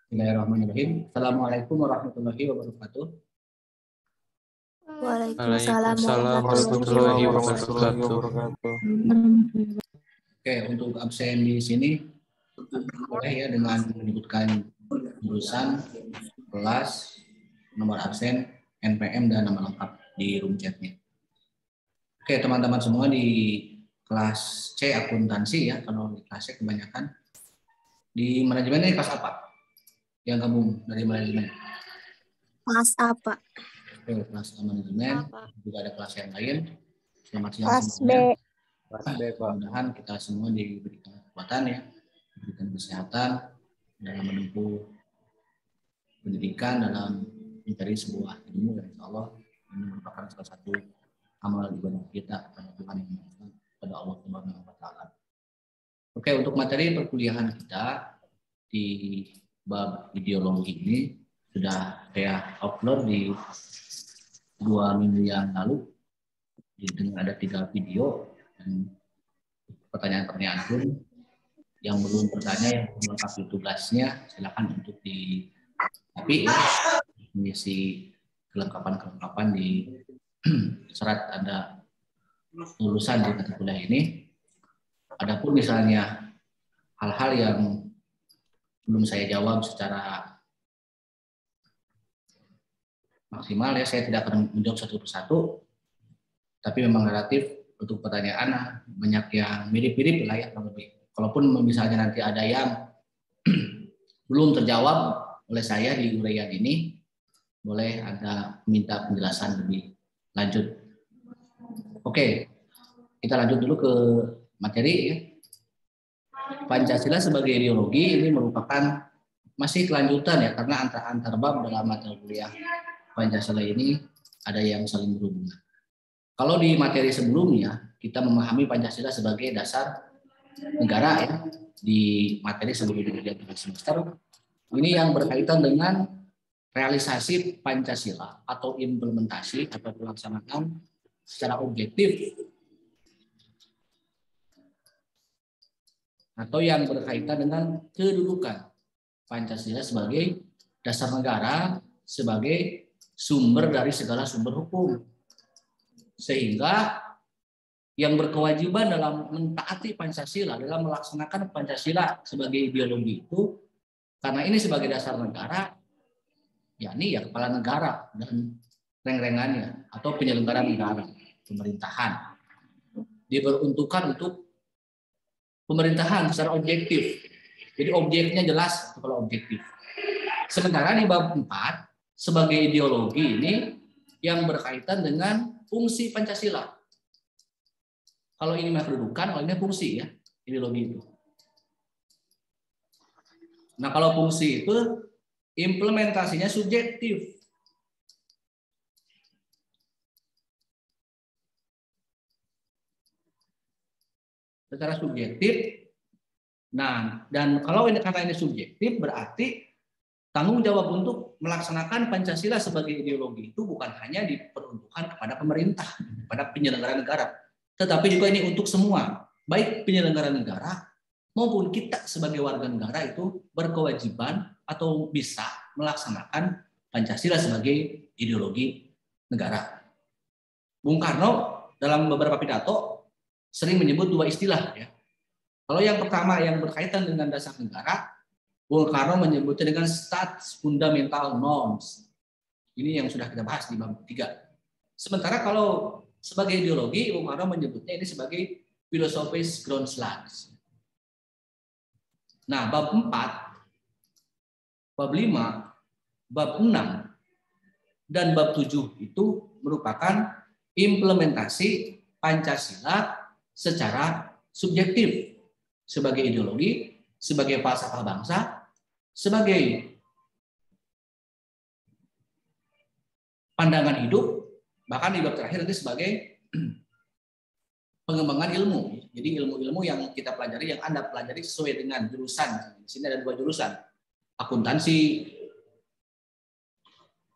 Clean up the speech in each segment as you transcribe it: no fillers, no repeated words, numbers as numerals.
Bismillahirrahmanirrahim. Assalamualaikum warahmatullahi wabarakatuh. Waalaikumsalam Waalaikumsalam warahmatullahi warahmatullahi wabarakatuh. wabarakatuh. Oke, untuk absen di sini boleh ya dengan menyebutkan jurusan, kelas, nomor absen, NPM dan nama lengkap di room chatnya. Oke, teman-teman semua di kelas C akuntansi ya, kalau di kelas C kebanyakan. Di manajemen ini kelas apa? Yang gabung dari manajemen. Kelas apa? Oke, kelas A manajemen. Juga ada kelas yang lain. Selamat siang Kelas semuanya. B. Kelas B, Pak. Mudah-mudahan kita semua diberikan kekuatan ya, diberikan kesehatan dalam menempuh pendidikan, dalam mencari sebuah ilmu yang insya Allah ini merupakan salah satu amal ibadah kita kepada Tuhan yang Maha Esa, kepada Allah Subhanahu wa Ta'ala. Oke, untuk materi perkuliahan kita di bab ideologi ini sudah saya upload di 2 minggu yang lalu. Dengan ada 3 video dan pertanyaan-pertanyaan pun yang belum bertanya, yang belum melengkapi tugasnya, silakan untuk tapi mengisi kelengkapan di serat ada lulusan di mata kuliah ini. Adapun misalnya hal-hal yang belum saya jawab secara maksimal ya, saya tidak akan menjawab satu persatu, tapi memang relatif untuk pertanyaan banyak yang mirip-mirip lah ya lebih. Kalaupun misalnya nanti ada yang belum terjawab oleh saya di uraian ini, boleh ada minta penjelasan lebih lanjut. Oke, kita lanjut dulu ke materi ya. Pancasila sebagai ideologi ini merupakan masih kelanjutan ya, karena antar bab dalam mata kuliah Pancasila ini ada yang saling berhubungan. Kalau di materi sebelumnya kita memahami Pancasila sebagai dasar negara ya, di materi sebelumnya di semester ini yang berkaitan dengan realisasi Pancasila atau implementasi atau pelaksanaan secara objektif atau yang berkaitan dengan kedudukan Pancasila sebagai dasar negara, sebagai sumber dari segala sumber hukum. Sehingga yang berkewajiban dalam mentaati Pancasila, dalam melaksanakan Pancasila sebagai ideologi itu, karena ini sebagai dasar negara, yakni ya kepala negara dan reng-rengannya atau penyelenggara negara, pemerintahan, diperuntukkan untuk pemerintahan secara objektif. Jadi objeknya jelas kalau objektif. Sementara di bab 4 sebagai ideologi ini yang berkaitan dengan fungsi Pancasila. Kalau ini mah kedudukan, kalau ini fungsi ya, ideologi itu. Nah, kalau fungsi itu implementasinya subjektif. Secara subjektif. Nah, dan kalau ini karena ini subjektif berarti tanggung jawab untuk melaksanakan Pancasila sebagai ideologi itu bukan hanya diperuntukkan kepada pemerintah, kepada penyelenggara negara, tetapi juga ini untuk semua, baik penyelenggara negara maupun kita sebagai warga negara itu berkewajiban atau bisa melaksanakan Pancasila sebagai ideologi negara. Bung Karno dalam beberapa pidato sering menyebut 2 istilah ya. Kalau yang pertama yang berkaitan dengan dasar negara, Bung Karno menyebutnya dengan Stats Fundamental Norms. Ini yang sudah kita bahas di bab 3. Sementara kalau sebagai ideologi, Bung Karno menyebutnya ini sebagai Philosophies Grundlagen. Nah, bab 4, bab 5, bab 6, dan bab 7 itu merupakan implementasi Pancasila secara subjektif sebagai ideologi, sebagai falsafah bangsa, sebagai pandangan hidup, bahkan di bab terakhir nanti sebagai pengembangan ilmu. Jadi ilmu-ilmu yang kita pelajari, yang Anda pelajari sesuai dengan jurusan. Di sini ada 2 jurusan, akuntansi,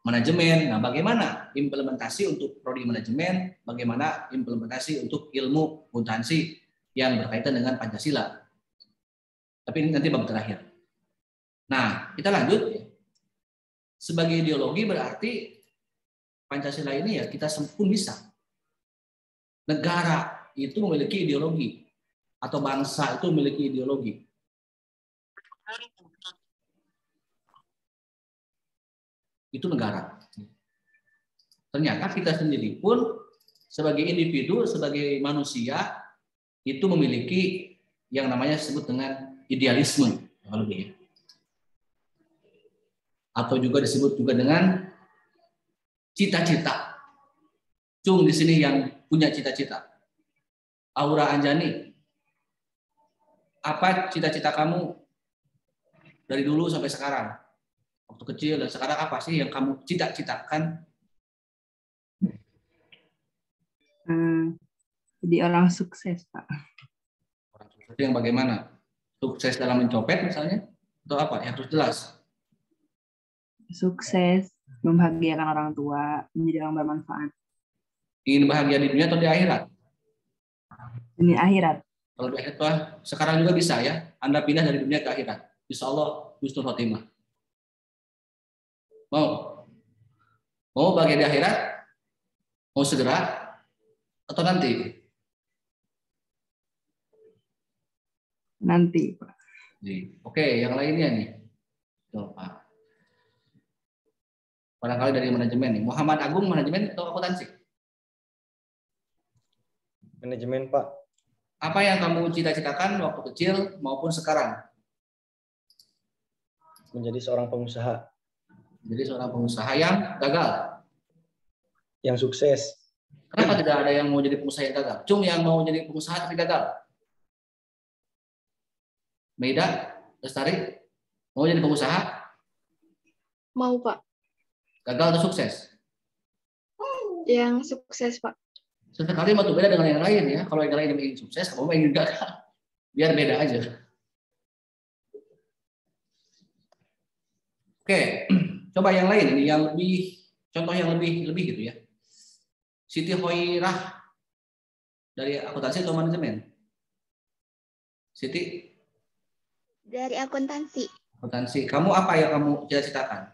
manajemen. Nah, bagaimana implementasi untuk prodi manajemen, bagaimana implementasi untuk ilmu akuntansi yang berkaitan dengan Pancasila. Tapi ini nanti bab terakhir. Nah, kita lanjut. Sebagai ideologi berarti Pancasila ini ya kita pun bisa. Negara itu memiliki ideologi atau bangsa itu memiliki ideologi. Itu negara. Ternyata kita sendiri pun sebagai individu, sebagai manusia itu memiliki yang namanya disebut dengan idealisme, lebih. Atau juga disebut juga dengan cita-cita. Cung di sini yang punya cita-cita. Aura Anjani, apa cita-cita kamu dari dulu sampai sekarang? Waktu kecil dan sekarang apa sih yang kamu cita-citakan? Jadi orang sukses, Pak. Orang sukses yang bagaimana? Sukses dalam mencopet misalnya? Atau apa? Yang harus jelas. Sukses, membahagiakan orang tua, menjadi orang bermanfaat. Ingin bahagia di dunia atau di akhirat? Ini akhirat. Kalau di akhirat, sekarang juga bisa ya. Anda pindah dari dunia ke akhirat. Insya Allah, husnul khotimah. Mau? Mau bahagia di akhirat? Mau segera? Atau nanti? Nanti, Pak. Oke, yang lainnya nih. Coba. Barangkali dari manajemen nih. Muhammad Agung, manajemen atau akuntansi? Manajemen, Pak. Apa yang kamu cita-citakan waktu kecil maupun sekarang? Menjadi seorang pengusaha. Jadi seorang pengusaha yang gagal. Yang sukses. Kenapa tidak ada yang mau jadi pengusaha yang gagal? Cuma yang mau jadi pengusaha tapi gagal. Meida, Lestari, mau jadi pengusaha? Mau, Pak. Gagal atau sukses? Yang sukses, Pak. Sesekali itu beda dengan yang lain ya. Kalau yang lain ingin sukses, kamu ingin gagal. Biar beda aja. Oke, coba yang lain ini yang lebih contoh yang lebih gitu ya. Siti Hoirah dari akuntansi atau manajemen? Siti? Dari akuntansi. Akuntansi. Kamu apa yang kamu cita-citakan?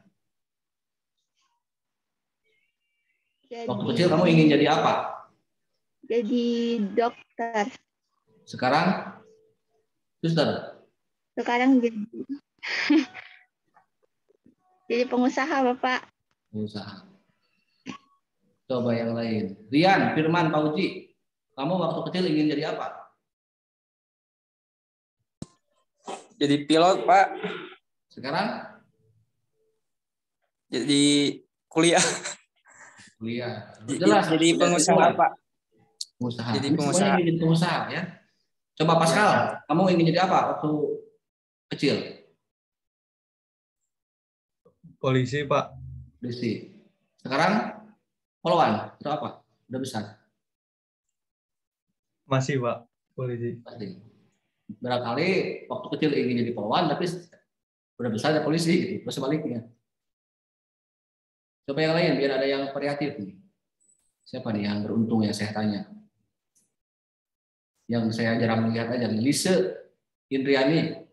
Waktu kecil kamu ingin jadi apa? Jadi dokter. Sekarang? Suster? Sekarang jadi pengusaha, Bapak. Pengusaha. Coba yang lain. Rian, Firman, Pauji. Kamu waktu kecil ingin jadi apa? Jadi pilot, Pak. Sekarang? Jadi kuliah. Kuliah. Jelas. Jadi pengusaha, Pak. Pengusaha. Jadi Ini pengusaha. semuanya ingin jadi pengusaha ya. Coba Pascal, kamu ingin jadi apa waktu kecil? Polisi, Pak. Polisi. Sekarang poluan atau apa? Udah besar. Masih, Pak. Polisi. Pasti. Barangkali waktu kecil ingin jadi poluan, tapi udah besar jadi polisi. Gitu. Terus sebaliknya. Coba yang lain, biar ada yang variatif nih. Siapa nih yang beruntung yang saya tanya? Yang saya jarang melihat aja. Lise Indriani.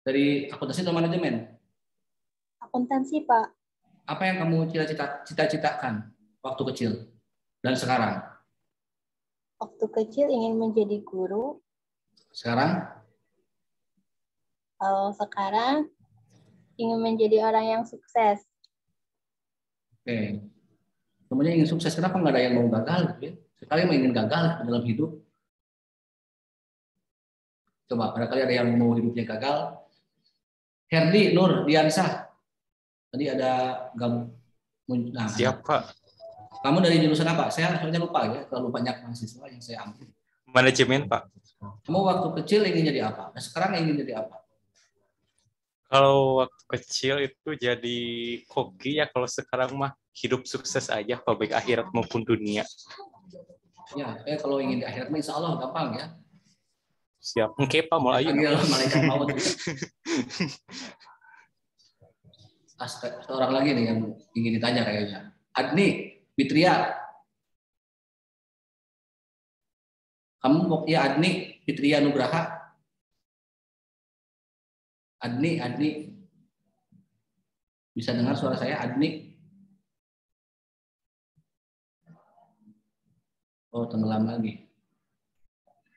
Dari akuntansi atau manajemen? Akuntansi, Pak. Apa yang kamu cita-citakan waktu kecil dan sekarang? Waktu kecil ingin menjadi guru. Sekarang? Kalau sekarang ingin menjadi orang yang sukses. Oke. Semuanya ingin sukses. Kenapa nggak ada yang mau gagal? Gitu ya? Sekali mau ingin gagal dalam hidup. Coba, barangkali ada yang mau hidupnya gagal. Herdi Nur Diansah. Tadi ada gabung. Nah, Siap, Pak. kamu dari jurusan apa? Saya soalnya lupa ya. Terlalu banyak mahasiswa yang saya ambil. Manajemen, Pak. Kamu waktu kecil ingin jadi apa? Nah, sekarang ingin jadi apa? Kalau waktu kecil itu jadi koki ya, kalau sekarang mah hidup sukses aja, baik akhirat maupun dunia. Ya, kalau ingin di akhirat, insya Allah gampang ya. Siap. Oke, Pak, mulai. Panggil malaikat maut. Seorang lagi nih yang ingin ditanya kayaknya. Adni Fitria. Kamu ya Adni Fitria Nugraha. Adni. Bisa dengar suara saya, Adni? Oh, tenggelam lagi.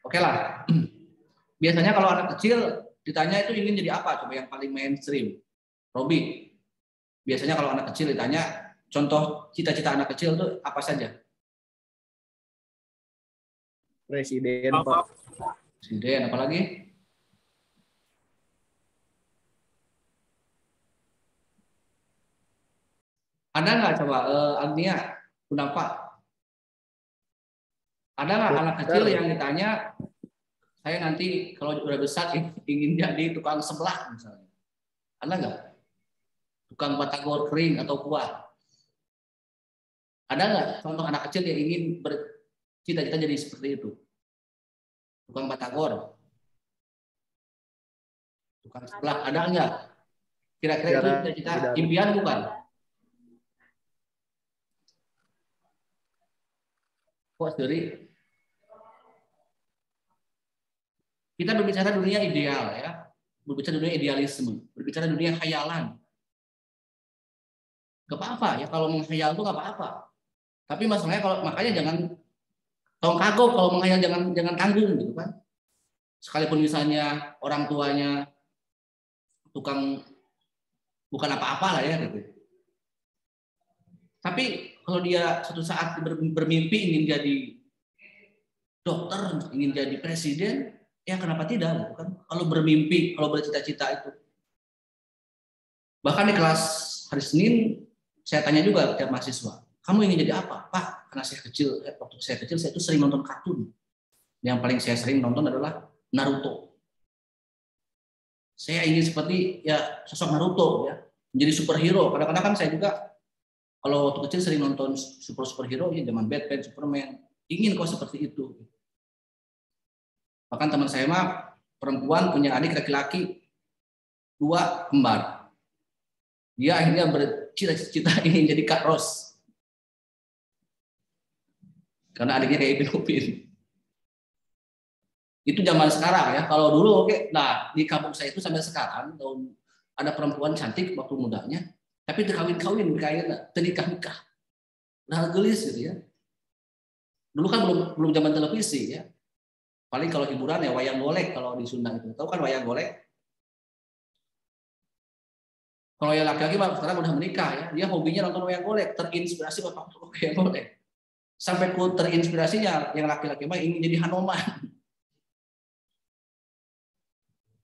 Oke lah. Biasanya kalau anak kecil ditanya itu ingin jadi apa? Coba yang paling mainstream. Robi. Biasanya kalau anak kecil ditanya, contoh cita-cita anak kecil itu apa saja? Presiden, Pak. Presiden, apalagi? Ada nggak coba Agnia, kenapa? Ada nggak anak kecil yang ditanya, saya nanti kalau udah besar ingin jadi tukang sebelah misalnya? Ada nggak? Tukang batagor kering atau kuah? Ada nggak contoh anak kecil yang ingin bercita-cita jadi seperti itu? Tukang batagor, tukang sebelah, ada nggak? Kira-kira itu cita-cita impian bukan? Kok sendiri? Kita berbicara dunia ideal ya, berbicara dunia idealisme, berbicara dunia khayalan. Gak apa-apa ya kalau menghayal itu gak apa-apa. Tapi masalahnya kalau makanya jangan tolong kagok kalau menghayal jangan tanggung gitu kan. Sekalipun misalnya orang tuanya tukang bukan apa-apa lah ya gitu. Tapi kalau dia suatu saat bermimpi ingin jadi dokter, ingin jadi presiden, ya kenapa tidak gitu kan? Kalau bermimpi, kalau bercita-cita itu. Bahkan di kelas hari Senin saya tanya juga ke mahasiswa, kamu ingin jadi apa? Pak, karena saya kecil, waktu saya kecil saya itu sering nonton kartun. Yang paling saya sering nonton adalah Naruto. Saya ingin seperti ya sosok Naruto ya, menjadi superhero. Kadang-kadang kan saya juga kalau waktu kecil sering nonton superhero ya zaman Batman, Superman, ingin kok seperti itu. Bahkan teman saya mah perempuan punya adik laki-laki 2 kembar. Dia akhirnya bercita-cita ingin jadi Kak Ros. Karena adiknya kayak Ipin Upin. Itu zaman sekarang ya. Kalau dulu oke. Nah, di kampung saya itu sampai sekarang ada perempuan cantik waktu mudanya, tapi terkawin-kawin kayaknya, ternikah-nikah. Nah, gelis gitu ya. Dulu kan belum zaman televisi ya. Paling kalau hiburan ya wayang golek kalau di Sunda itu. Tahu kan wayang golek? Kalau yang laki-laki sekarang udah menikah ya, dia hobinya nonton wayang golek, terinspirasi bapak nonton wayang golek. Sampai ku terinspirasinya yang laki-laki mah ingin jadi Hanoman.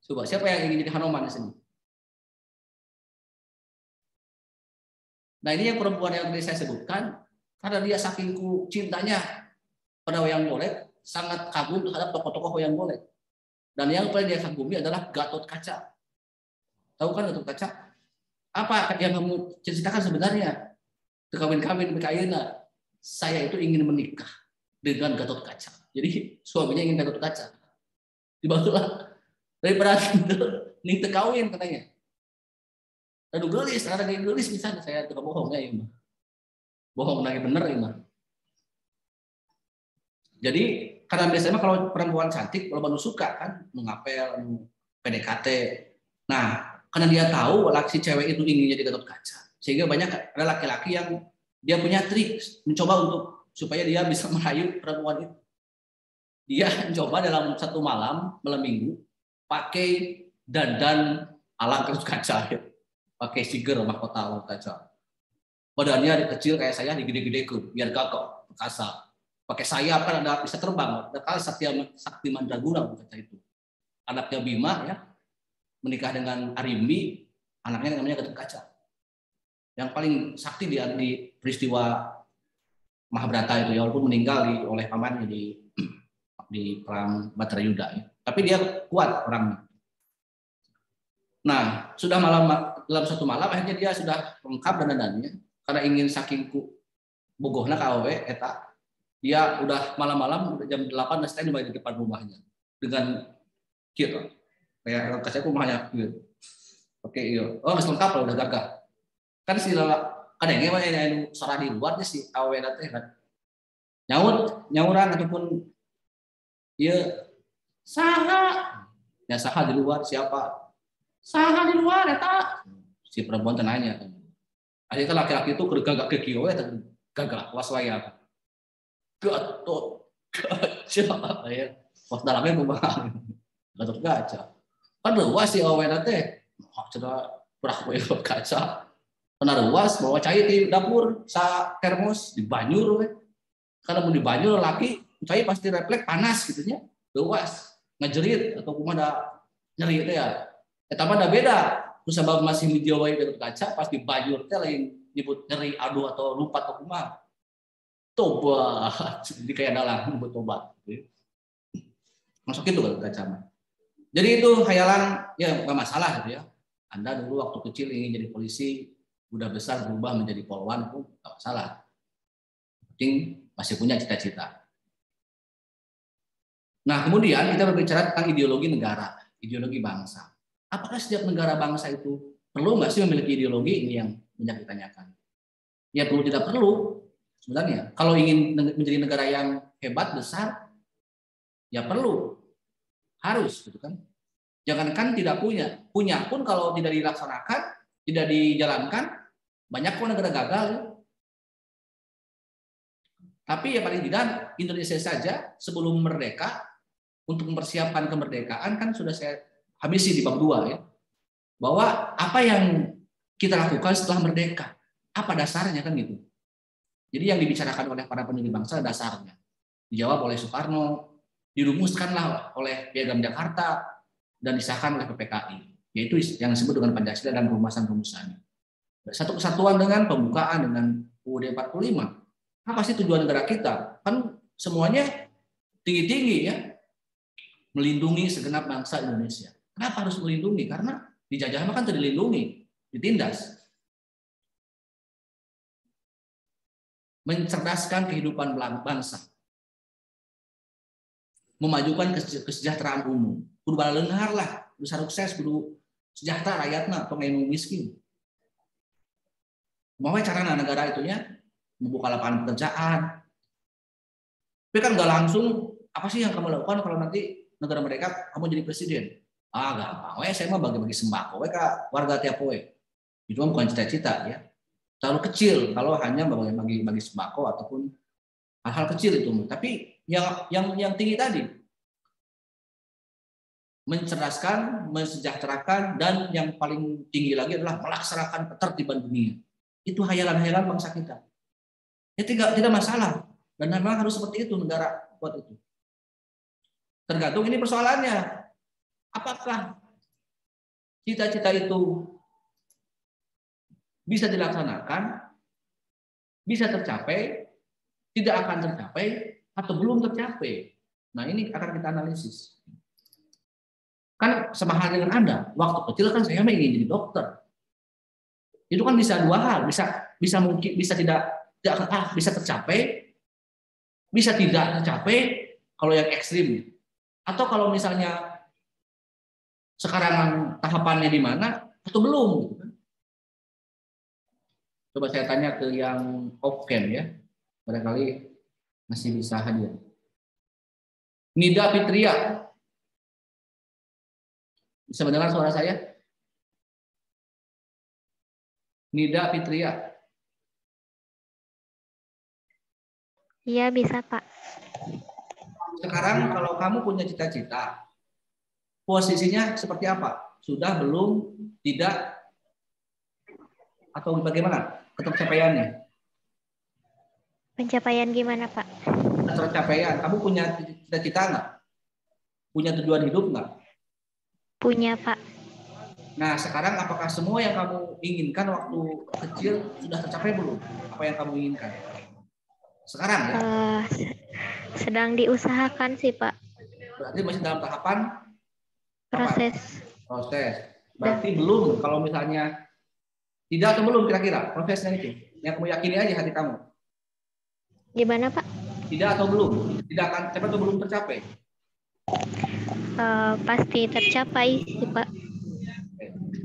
Coba siapa yang ingin jadi Hanoman di sini? Nah ini yang perempuan yang tadi saya sebutkan, karena dia saking cintanya pada wayang golek, sangat kagum terhadap tokoh-tokoh wayang golek. Dan yang paling dia kagumi adalah Gatot Kaca. Tahu kan Gatot Kaca? Apa yang kamu ceritakan sebenarnya? Kawin-kawin berkayana. Saya itu ingin menikah dengan Gatot Kaca. Jadi suaminya ingin Gatot Kaca. Dibantulah daripada nih kawin katanya. Aduh gelis, ada yang gelis misalnya saya tukang bohongnya ya mah. Bohong lagi bener ya mah. Jadi karena biasanya kalau perempuan cantik kalau baru suka kan mengapel, PDKT. Nah, karena dia tahu laki cewek itu ingin jadi Gatot Kaca. Sehingga banyak ada laki-laki yang dia punya trik mencoba untuk supaya dia bisa merayu perempuan itu. Dia mencoba dalam satu malam minggu pakai dandan ala Gatot Kaca. Pakai siger mahkota Gatot Kaca. Badannya kecil kayak saya digede-gedekan biar gagah, perkasa. Pakai sayap kan ada bisa terbang. Ada kali Sakti Mandraguna kata itu. Anaknya Bima ya menikah dengan Arimbi, anaknya namanya Gatot Kaca. Yang paling sakti di peristiwa Mahabharata itu ya, walaupun meninggal oleh pamannya di perang Batrayuda ya. Tapi dia kuat orangnya. Nah, sudah dalam satu malam akhirnya dia sudah lengkap dandanannya karena ingin saking bogohna ka awewe eta. Dia udah malam-malam jam 8 dan stand di depan rumahnya dengan gitu. Kayak kasih aku rumahnya gitu. Oke, iya. Oh, geus lengkap udah gagah. Kan si kadenge mah anu sarah di luar si awewe teh kan. Nyauran ataupun ieu saha? Ya saha di luar siapa? Saha di luar eta. Si perempuan tanya. Akhirnya laki-laki itu gagak ke kieu eta gagak was wayang. Gatot gaca ya. Pas dalangnya kumaha. Gatot gaca. Kan leuwas si awena teh. Cenah berak we kaca. Kana leuwas bawa cai di dapur sa termos di banyur we. Karena mau di banyur laki cai pasti refleks panas gitu nya. Leuwas ngajerit atau kumaha nyeri teh ya. Eta mah da beda. Terus sabab masih di Jawa itu kaca pas di banyur teh lain nyebut nyeri aduh atau lupa atau kumaha. Tobat. Jadi kayak dalang nyebut tobat gitu. Masuk itu kan kaca mah. Jadi itu khayalan ya enggak masalah gitu ya. Anda dulu waktu kecil ingin jadi polisi, udah besar berubah menjadi polwan itu enggak masalah. Penting masih punya cita-cita. Nah, kemudian kita berbicara tentang ideologi negara, ideologi bangsa. Apakah setiap negara bangsa itu perlu nggak sih memiliki ideologi? Ini yang banyak ditanyakan. Ya perlu tidak perlu sebenarnya. Kalau ingin menjadi negara yang hebat besar, ya perlu, harus, gitu kan? Jangankan tidak punya pun kalau tidak dilaksanakan, tidak dijalankan, banyak kok negara gagal. Ya. Tapi ya paling tidak Indonesia saja sebelum merdeka untuk mempersiapkan kemerdekaan kan sudah saya habisi di bab 2 ya. Bahwa apa yang kita lakukan setelah merdeka? Apa dasarnya kan gitu. Jadi yang dibicarakan oleh para pendiri bangsa dasarnya. Dijawab oleh Soekarno, dirumuskanlah oleh Piagam Jakarta dan disahkan oleh PPKI. Yaitu yang disebut dengan Pancasila dan rumusan-rumusannya. Satu kesatuan dengan pembukaan dengan UUD 45. Apa sih tujuan negara kita? Kan semuanya tinggi-tinggi ya. Melindungi segenap bangsa Indonesia. Kenapa harus melindungi? Karena dijajah kan tidak dilindungi, ditindas. Mencerdaskan kehidupan bangsa. Memajukan kesejahteraan umum. Kudu baleunghar lah, kudu sukses, kudu sejahtera rakyatna atau nggak miskin. Mau carana negara itunya membuka lapangan pekerjaan. Tapi kan nggak langsung apa sih yang kamu lakukan kalau nanti negara mereka kamu jadi presiden? Gampang. Saya mah bagi-bagi sembako ke warga tiap we. Itu bukan cita-cita ya. Terlalu kecil kalau hanya bagi sembako ataupun hal-hal kecil itu. Tapi yang tinggi tadi mencerdaskan, mensejahterakan, dan yang paling tinggi lagi adalah melaksanakan ketertiban dunia. Itu hayalan-hayalan bangsa kita. Ya tidak masalah. Dan memang harus seperti itu negara buat itu. Tergantung ini persoalannya. Apakah cita-cita itu bisa dilaksanakan, bisa tercapai, tidak akan tercapai, atau belum tercapai? Nah ini akan kita analisis. Kan sama hal dengan Anda, waktu kecil kan saya ingin jadi dokter. Itu kan bisa dua hal, bisa mungkin bisa tidak bisa tercapai, bisa tidak tercapai kalau yang ekstrim. Atau kalau misalnya sekarang tahapannya di mana atau belum gitu kan. Coba saya tanya ke yang off cam ya. Barangkali masih bisa hadir. Nida Fitria. Bisa mendengar suara saya? Nida Fitria. Iya, bisa, Pak. Sekarang kalau kamu punya cita-cita, posisinya seperti apa? Sudah, belum, tidak, atau bagaimana pencapaiannya? Pencapaian gimana, Pak? Pencapaian, kamu punya cita-cita nggak? Punya tujuan hidup nggak? Punya, Pak. Nah, sekarang apakah semua yang kamu inginkan waktu kecil sudah tercapai belum? Apa yang kamu inginkan? Sekarang ya? Sedang diusahakan sih, Pak. Berarti masih dalam tahapan Proses. Berarti belum. Kalau misalnya tidak atau belum kira-kira prosesnya itu. Yang kamu yakini aja hati kamu. Gimana, Pak? Tidak atau belum? Tidak akan tercapai atau belum tercapai? Pasti tercapai sih, Pak.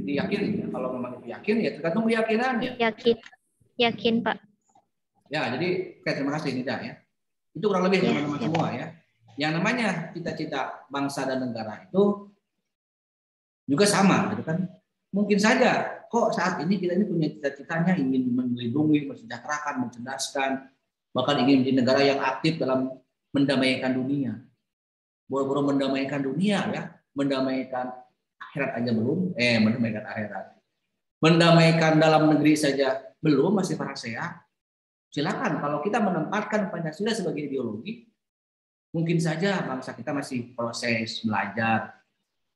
Yakin. Kalau memang yakin ya tergantung keyakinannya. Yakin, Pak. Ya, jadi terima kasih Nida ya. Itu kurang lebih teman-teman semua ya. Yang namanya cita-cita bangsa dan negara itu juga sama gitu kan. Mungkin saja kok saat ini kita ini punya cita-citanya ingin melindungi, mensejahterakan, mencerdaskan, bahkan ingin menjadi negara yang aktif dalam mendamaikan dunia. Boro-boro mendamaikan dunia ya, mendamaikan akhirat aja belum, mendamaikan akhirat. Mendamaikan dalam negeri saja belum, masih parasea. Silakan kalau kita menempatkan Pancasila sebagai ideologi, mungkin saja bangsa kita masih proses belajar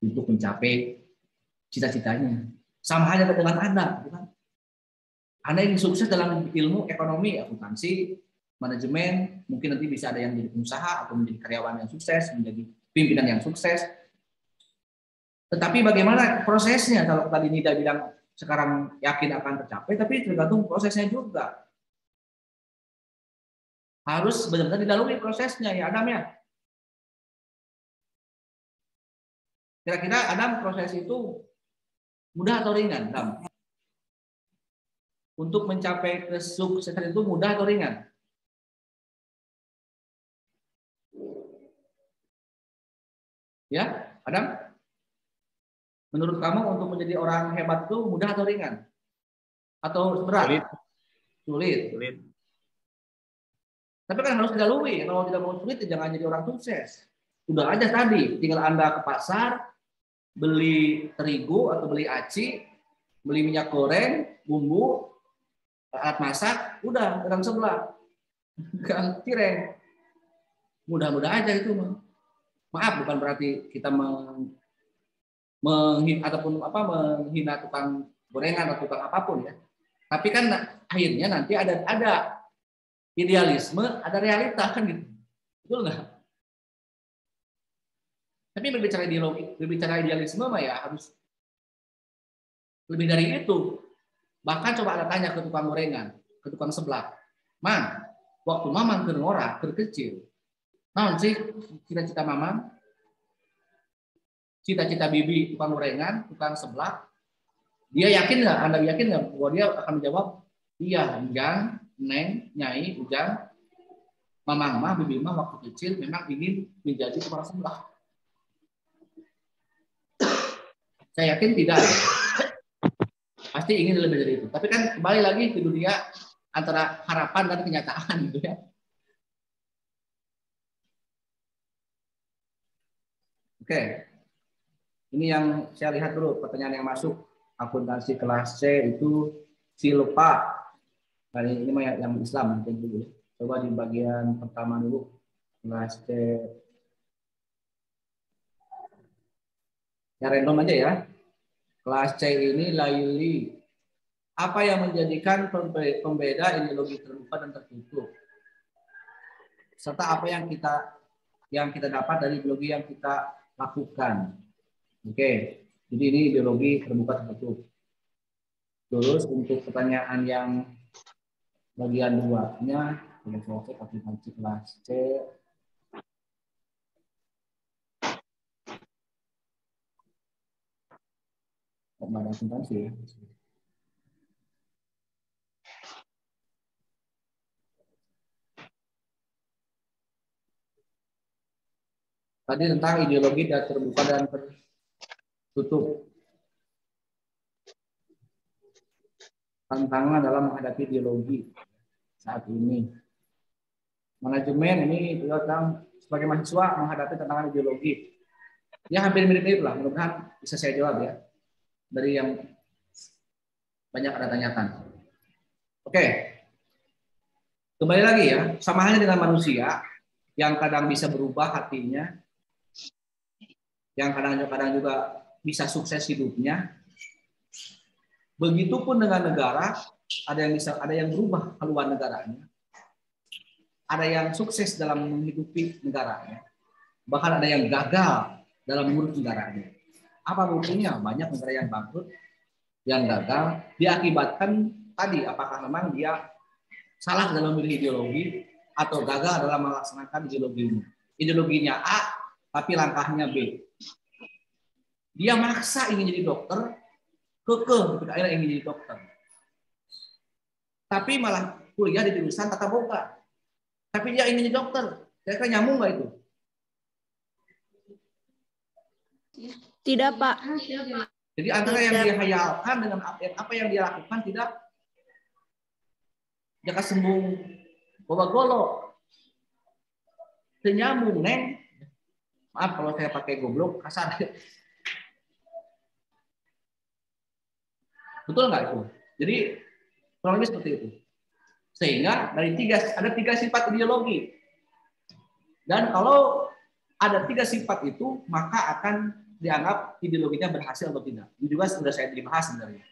untuk mencapai cita-citanya. Sama halnya dengan Anda, bukan? Anda ingin sukses dalam ilmu ekonomi, akuntansi, manajemen, mungkin nanti bisa ada yang menjadi pengusaha atau menjadi karyawan yang sukses, menjadi pimpinan yang sukses. Tetapi bagaimana prosesnya? Kalau tadi Nida bilang sekarang yakin akan tercapai, tapi tergantung prosesnya juga. Harus benar-benar dilalui prosesnya ya Adam ya. Kira-kira Adam proses itu mudah atau ringan, Adam? Untuk mencapai kesuksesan itu mudah atau ringan? Ya, Adam? Menurut kamu untuk menjadi orang hebat itu mudah atau ringan? Atau berat? Sulit. Tapi kan harus dilalui. Kalau tidak mau sulit, jangan jadi orang sukses. Sudah aja tadi, tinggal Anda ke pasar, beli terigu atau beli aci, beli minyak goreng, bumbu, alat masak, udah orang sebelah, gang cireng. Mudah-mudah aja itu. Maaf, bukan berarti kita menghina tukang gorengan atau tukang apapun ya. Tapi kan akhirnya nanti ada idealisme, ada realita kan gitu. Betul nggak? Tapi berbicara idealisme mah ya harus lebih dari itu. Bahkan coba Anda tanya ke tukang gorengan, ke tukang seblak. Man, waktu mamang keur ngora, keur kecil. Naon sih cita-cita mamang? Cita-cita bibi tukang gorengan, tukang seblak. Dia yakin nggak? Anda yakin nggak bahwa dia akan menjawab, iya, Ujang, Neng, Nyai, Ujang, mamang mah, bibi mah waktu kecil memang ingin menjadi tukang seblak. Saya yakin tidak. Pasti ingin lebih dari itu. Tapi kan kembali lagi ke dunia antara harapan dan kenyataan gitu ya. Oke. Ini yang saya lihat dulu pertanyaan yang masuk. Akuntansi kelas C itu Silpa. Nah, ini mah yang Islam mungkin dulu. Coba di bagian pertama dulu. Kelas C. Ya random aja ya. Kelas C ini Laili. Apa yang menjadikan pembeda ideologi terbuka dan tertutup? Serta apa yang kita dapat dari ideologi yang kita lakukan. Oke. Jadi ini ideologi terbuka tertutup. Terus untuk pertanyaan yang bagian 2-nya, saya cek aplikasi kelas C. Ada akuntansi ya. Tadi tentang ideologi dan terbuka dan tertutup. Tantangan dalam menghadapi ideologi saat ini. Manajemen ini tentang sebagai mahasiswa menghadapi tantangan ideologi. Ya hampir mirip-mirip lah. Mudah-mudahan bisa saya jawab ya. Dari yang banyak ada tanyakan. Oke. Kembali lagi ya. Sama halnya dengan manusia yang kadang bisa berubah hatinya, yang kadang-kadang juga bisa sukses hidupnya. Begitupun dengan negara, ada yang berubah haluan negaranya, ada yang sukses dalam menghidupi negaranya, bahkan ada yang gagal dalam mengurus negaranya. Apa buktinya? Banyak negara yang bangkrut, yang gagal, diakibatkan tadi apakah memang dia salah dalam memilih ideologi atau gagal dalam melaksanakan ideologinya. Ideologinya A, tapi langkahnya B. Dia maksa ingin jadi dokter, kekeh ketika akhirnya ingin jadi dokter. Tapi malah kuliah di jurusan tata boga. Tapi dia ingin jadi dokter. Kira-kira nyambung nggak itu? Tidak, Pak. Jadi antara yang dia hayalkan dengan apa yang dia lakukan tidak jaka sembung bawa golok. Ternyambung, Neng. Maaf kalau saya pakai goblok kasar. Betul nggak itu? Jadi kurang lebih seperti itu. Sehingga ada tiga sifat ideologi. Dan kalau ada tiga sifat itu, maka akan dianggap ideologinya berhasil atau tidak. Ini juga sudah saya dibahas sebenarnya.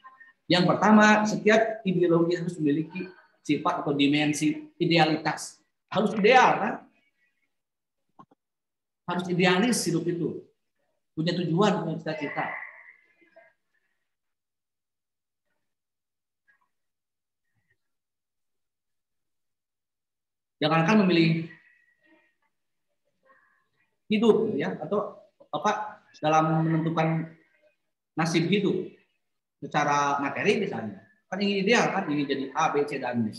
Yang pertama, setiap ideologi harus memiliki sifat atau dimensi idealitas. Harus ideal, kan? Harus idealis hidup itu. Punya tujuan, punya cita-cita. Jangankan memilih hidup, ya, atau apa dalam menentukan nasib hidup secara materi misalnya. Kan ingin ideal, kan ingin jadi A, B, C, dan D.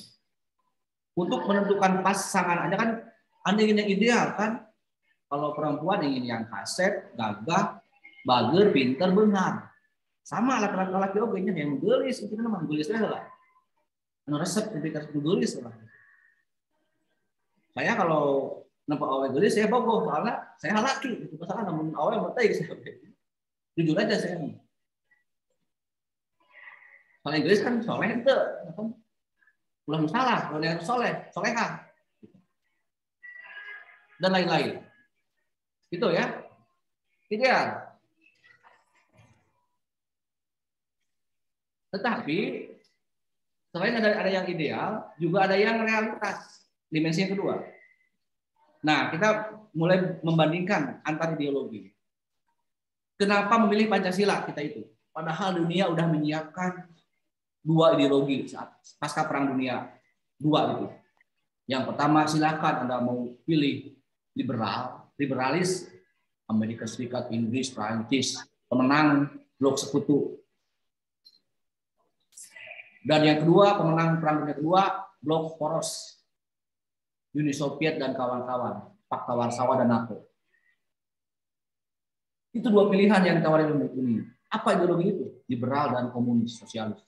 Untuk menentukan pasangan aja kan Anda ingin yang ideal, kan? Kalau perempuan ingin yang kaset, gagah, bager, pinter, benar. Sama laki-laki oke nya yang gelis, itu namanya gelisnya lah. Anu resep lebih gelis lah. Saya kalau nampak awal gelis saya bogoh, soalnya saya laki. Itu masalah namun awal bertai saya. Jujur aja saya. Soalnya gelis kan soleh itu, kan? Ulah salah, kalau dia soleha, dan lain-lain. Itu ya, ideal. Tetapi selain ada yang ideal, juga ada yang realitas. Dimensi yang kedua. Nah, kita mulai membandingkan antar ideologi. Kenapa memilih Pancasila kita itu? Padahal dunia udah menyiapkan dua ideologi saat pasca Perang Dunia II itu. Yang pertama, silakan Anda mau pilih liberalis, Amerika Serikat, Inggris, Prancis, pemenang blok sekutu. Dan yang kedua, pemenang Perang Dunia II, blok poros. Uni Soviet dan kawan-kawan, Pakta Warsawa dan NATO. Itu dua pilihan yang ditawarin oleh ini. Apa ideologi itu? Liberal dan komunis, sosialis.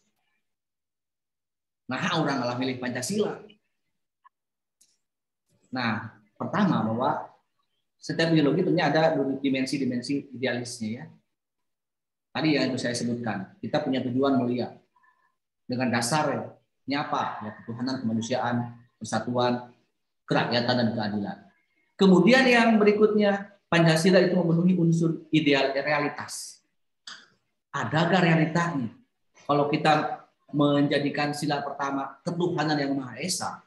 Nah, orang malah milih Pancasila. Nah, pertama bahwa setiap ideologi tentunya ada dimensi-dimensi idealisnya, ya. Tadi yang itu saya sebutkan, kita punya tujuan mulia. Dengan dasarnya apa? Ya, ketuhanan, kemanusiaan, persatuan, kerakyatan, dan keadilan. Kemudian yang berikutnya, Pancasila itu memenuhi unsur ideal realitas. Adakah realitanya? Kalau kita menjadikan sila pertama ketuhanan yang Maha Esa,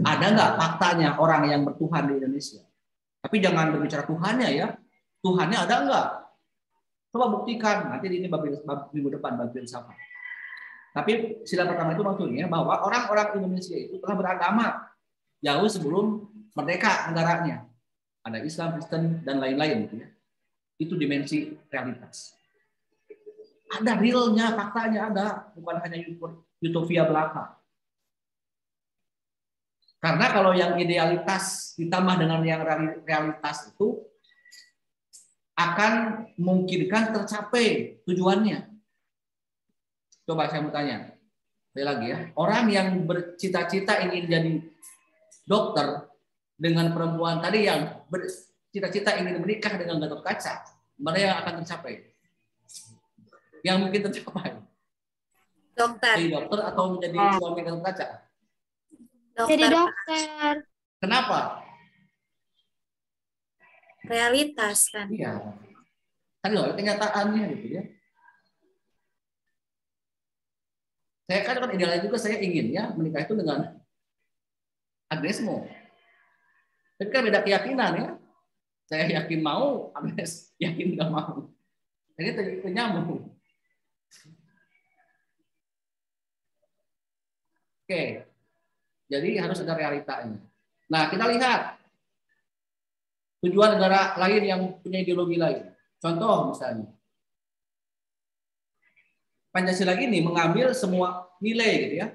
ada nggak faktanya orang yang bertuhan di Indonesia? Tapi jangan berbicara Tuhannya, ya. Tuhannya ada nggak? Coba buktikan. Nanti ini minggu depan bagi siapa. Tapi sila pertama itu maksudnya bahwa orang-orang Indonesia itu telah beragama jauh sebelum merdeka negaranya. Ada Islam, Kristen, dan lain-lain. Gitu, ya. Itu dimensi realitas. Ada realnya, faktanya ada. Bukan hanya utopia belaka. Karena kalau yang idealitas ditambah dengan yang realitas itu akan memungkinkan tercapai tujuannya. Coba saya mau tanya. Sekali lagi ya. Orang yang bercita-cita ingin jadi dokter dengan perempuan tadi yang bercita-cita ingin menikah dengan Gatot Kaca, mana yang akan tercapai? Yang mungkin tercapai? Dokter. Jadi dokter atau menjadi suami Gatot Kaca? Jadi dokter. Kenapa? Realitas kan. Iya. Kan loh kenyataannya gitu ya. Saya kan idealnya juga saya ingin ya menikah itu dengan Agnes Mo. Tapi kan beda keyakinan ya. Saya yakin mau, Agnes yakin nggak mau. Jadi ternyambung. Oke. Jadi harus ada realitanya. Nah, kita lihat tujuan negara lain yang punya ideologi lain. Contoh misalnya. Pancasila ini mengambil semua nilai gitu ya.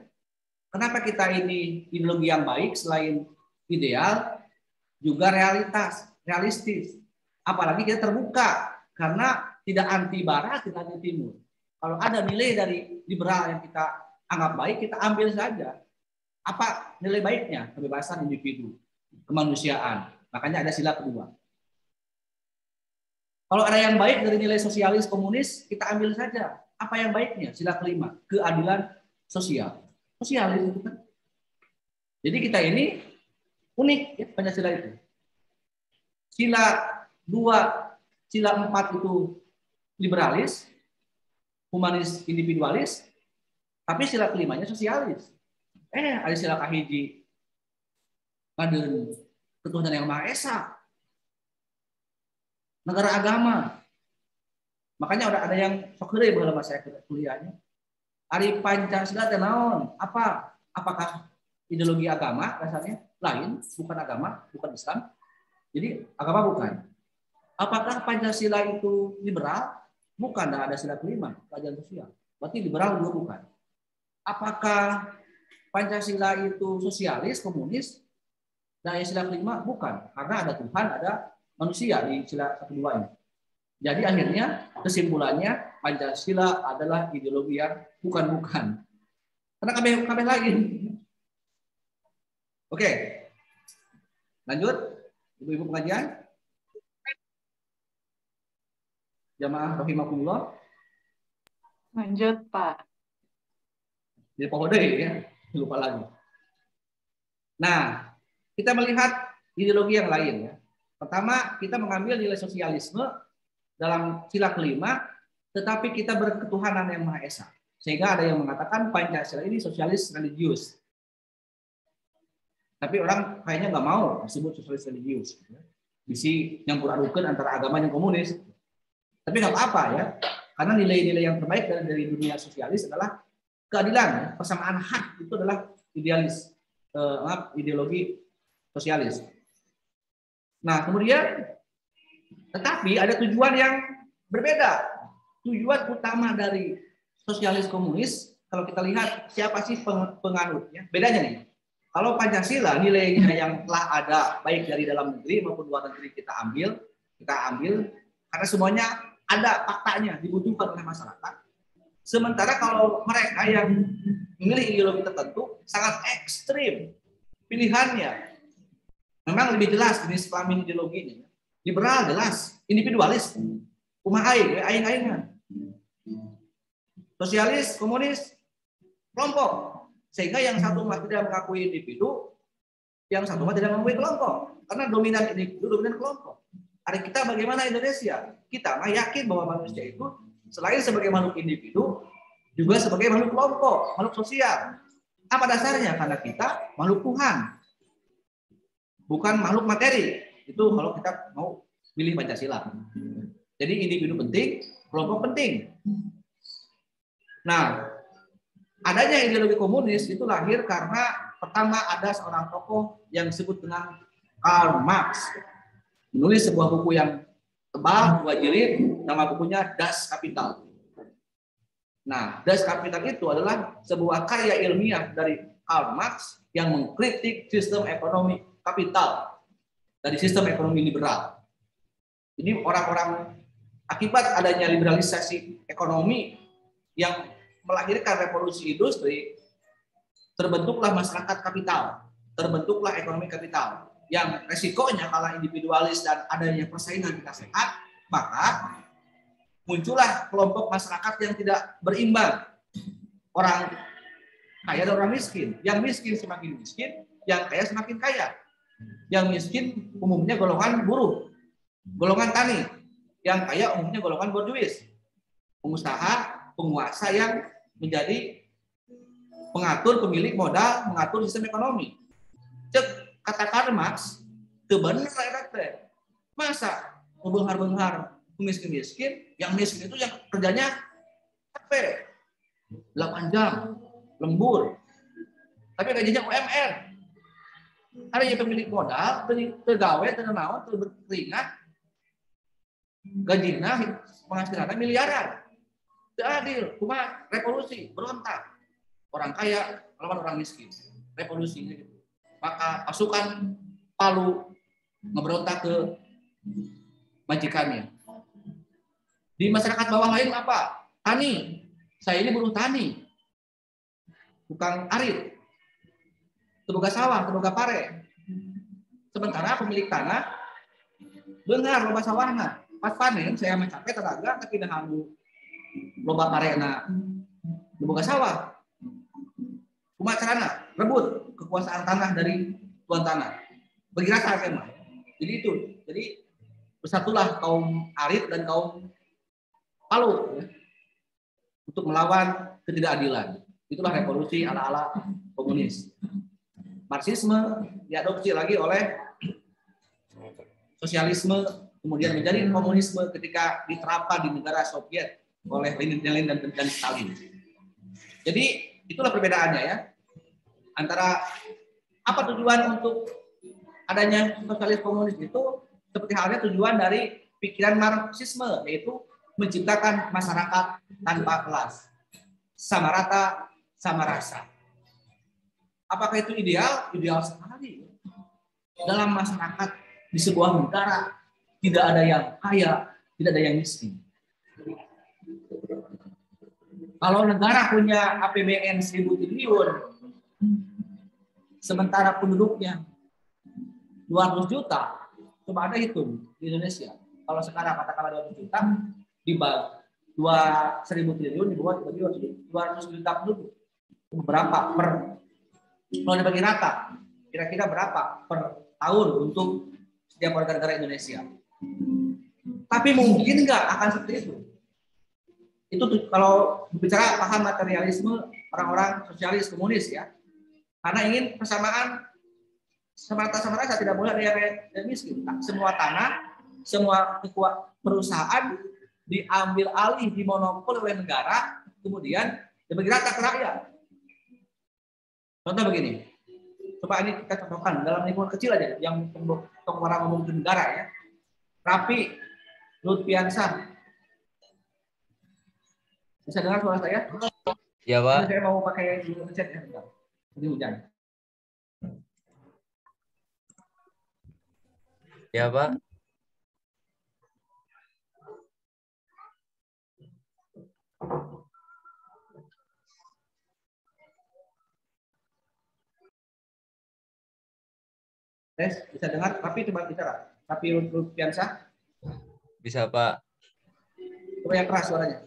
Kenapa kita ini ideologi yang baik selain ideal juga realistis. Apalagi kita terbuka karena tidak anti barat, tidak anti timur. Kalau ada nilai dari liberal yang kita anggap baik, kita ambil saja. Apa nilai baiknya? Kebebasan individu, kemanusiaan. Makanya ada sila kedua. Kalau ada yang baik dari nilai sosialis komunis, kita ambil saja. Apa yang baiknya? Sila kelima, keadilan sosial. Sosialis itu kan. Jadi kita ini unik ya, Pancasila itu. Sila 2, sila 4 itu liberalis, humanis, individualis, tapi sila kelimanya sosialis. Ada sila kahiji, ngadeun ketuhanan yang Maha Esa, negara agama. Makanya ada yang sok heureuy baheula masa kuliahnya. Ari Pancasila teh naon? Apakah ideologi agama dasarnya? Lain, bukan agama, bukan Islam. Jadi agama bukan. Apakah Pancasila itu liberal? Bukan, ada sila kelima, keadilan sosial. Berarti liberal juga bukan. Apakah Pancasila itu sosialis, komunis? Dan sila kelima bukan, karena ada Tuhan, ada manusia di sila 1, 2 ini. Jadi akhirnya kesimpulannya Pancasila adalah ideologi yang bukan-bukan. Karena kabeh lagi. Oke. Lanjut. Ibu-ibu pengajian. Jamaah rahimakumullah. Lanjut, Pak. Jadi pohode ya, lupa lagi. Nah, kita melihat ideologi yang lain ya. Pertama, kita mengambil nilai sosialisme dalam sila kelima, tetapi kita berketuhanan yang Maha Esa. Sehingga ada yang mengatakan Pancasila ini sosialis religius. Tapi orang kayaknya nggak mau disebut sosialis religius. Bisi nyampur adukan antara agama dan komunis. Tapi nggak apa-apa ya, karena nilai-nilai yang terbaik dari dunia sosialis adalah keadilan, persamaan hak itu adalah ideologi sosialis. Nah kemudian, tetapi ada tujuan yang berbeda. Tujuan utama dari sosialis komunis, kalau kita lihat siapa sih penganutnya, bedanya nih. Kalau Pancasila nilainya yang telah ada baik dari dalam negeri maupun luar negeri kita ambil karena semuanya ada faktanya dibutuhkan oleh masyarakat. Sementara kalau mereka yang memilih ideologi tertentu sangat ekstrim pilihannya, memang lebih jelas jenis kelamin ideologinya. Liberal jelas, individualis, kumaha aing-aingan. Sosialis, komunis, kelompok. Sehingga yang satu mah tidak mengakui individu, yang satu mah tidak mengakui kelompok. Karena dominan individu, dominan kelompok. Hari kita bagaimana Indonesia? Kita mah yakin bahwa manusia itu selain sebagai makhluk individu, juga sebagai makhluk kelompok, makhluk sosial. Apa dasarnya? Karena kita makhluk Tuhan, bukan makhluk materi. Itu kalau kita mau pilih Pancasila. Jadi individu penting, kelompok penting. Nah, adanya ideologi komunis itu lahir karena pertama ada seorang tokoh yang disebut dengan Karl Marx. Menulis sebuah buku yang tebal, 2 jilid, nama bukunya Das Kapital. Nah, Das Kapital itu adalah sebuah karya ilmiah dari Karl Marx yang mengkritik sistem ekonomi kapital dari sistem ekonomi liberal. Jadi orang-orang akibat adanya liberalisasi ekonomi yang melahirkan revolusi industri, terbentuklah masyarakat kapital, terbentuklah ekonomi kapital. Yang resikonya kalau individualis dan adanya persaingan tidak sehat, maka muncullah kelompok masyarakat yang tidak berimbang. Orang kaya dan orang miskin. Yang miskin semakin miskin, yang kaya semakin kaya. Yang miskin umumnya golongan buruh, golongan tani. Yang kaya umumnya golongan borjuis, pengusaha, penguasa yang menjadi pengatur, pemilik modal, mengatur sistem ekonomi. Cek kata Karl Marx, teu bener eta teh. Masa beunghar-beunghar miskin-miskin, yang miskin itu yang kerjanya capek, 8 jam, lembur. Tapi gajinya UMR. Ada yang pemilik modal, tergawe, ternaon, berkeringat, gajinya penghasilannya miliaran. Tidak adil, cuma revolusi, berontak. Orang kaya melawan orang miskin, revolusinya gitu. Maka pasukan Palu ngeberontak ke majikannya. Di masyarakat bawah lain apa? Tani. Saya ini buruh tani. Tukang arit. Tenaga sawah, tenaga pare. Sementara pemilik tanah benar loba sawahna. Pas panen saya mencapai tenaga tapi dah loba parena boga sawah. Kumaha carana? Rebut kekuasaan tanah dari tuan tanah. Bagi rasa memang. Jadi itu. Jadi bersatulah kaum arit dan kaum Palu ya, untuk melawan ketidakadilan. Itulah revolusi ala-ala komunis. Marxisme diadopsi lagi oleh sosialisme, kemudian menjadi komunisme ketika diterapkan di negara Soviet oleh Lenin dan Stalin. Jadi itulah perbedaannya ya antara apa tujuan untuk adanya sosialis komunis itu seperti halnya tujuan dari pikiran Marxisme, yaitu menciptakan masyarakat tanpa kelas, sama rata, sama rasa. Apakah itu ideal? Ideal sekali. Dalam masyarakat di sebuah negara tidak ada yang kaya, tidak ada yang miskin. Kalau negara punya APBN 1.000 triliun, sementara penduduknya 200 juta, coba Anda hitung di Indonesia. Kalau sekarang katakanlah 200 juta, dibagi 1.000 triliun dibagi 200 juta penduduk. Berapa per, kalau dibagi rata, kira-kira berapa per tahun untuk setiap warga negara Indonesia? Tapi mungkin nggak akan seperti itu. Itu kalau berbicara paham materialisme orang-orang sosialis komunis ya, karena ingin persamaan sama rata tidak boleh ada yang miskin. Semua tanah, semua perusahaan diambil alih, dimonopol oleh negara, kemudian dibagi rata ke rakyat. Contoh begini, coba ini kita contohkan dalam lingkungan kecil aja, yang orang ngomong ke negara ya. Rapi, Lutfiansah, bisa dengar suara saya? Ya Pak. Saya mau pakai headset ya, bentar. Ini hujan. Ya Pak. Tes, bisa dengar? Tapi coba bicara. Tapi Lutfiansah. Bisa Pak. Coba yang keras suaranya.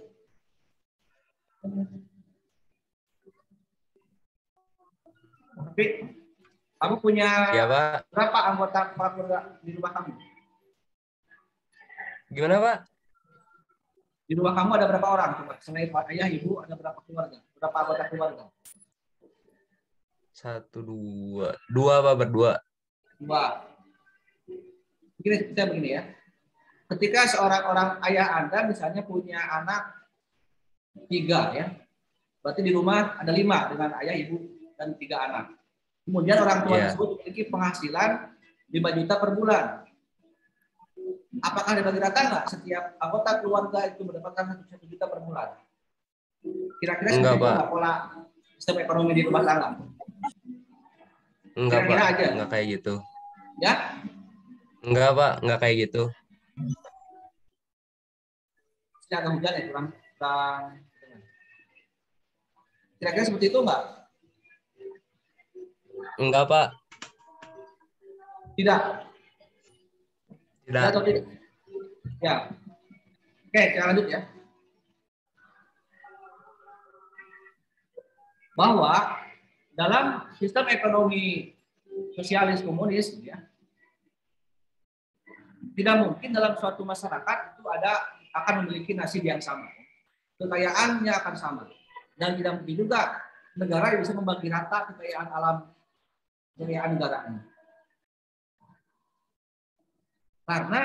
Tapi kamu punya Ya Pak. berapa anggota keluarga di rumah kamu? Gimana Pak? Di rumah kamu ada berapa orang? Coba selain ayah, ibu, ada berapa keluarga? Berapa anggota keluarga? 1, 2. 2 Pak, berdua. 2. Begini ya. Ketika seorang ayah Anda misalnya punya anak 3 ya. Berarti di rumah ada 5 dengan ayah, ibu, dan 3 anak. Kemudian orang tua tersebut memiliki penghasilan 5 juta per bulan. Apakah dibagi rata nggak? Setiap anggota keluarga itu mendapatkan 1 juta per bulan. Kira-kira seperti itu pola sistem ekonomi di rumah tangga? Enggak Kira-kira Pak, aja. enggak kayak gitu. Ya? Enggak Pak, enggak kayak gitu. Agak hujan ya, kurang. Kira-kira seperti itu enggak? Enggak Pak. Tidak. Tidak. Atau tidak? Ya. Oke, kita lanjut ya. Bahwa dalam sistem ekonomi sosialis komunis ya, tidak mungkin dalam suatu masyarakat itu akan memiliki nasib yang sama. Kekayaannya akan sama. Dan tidak mungkin juga negara yang bisa membagi rata kekayaan alam, kekayaan negaranya. Karena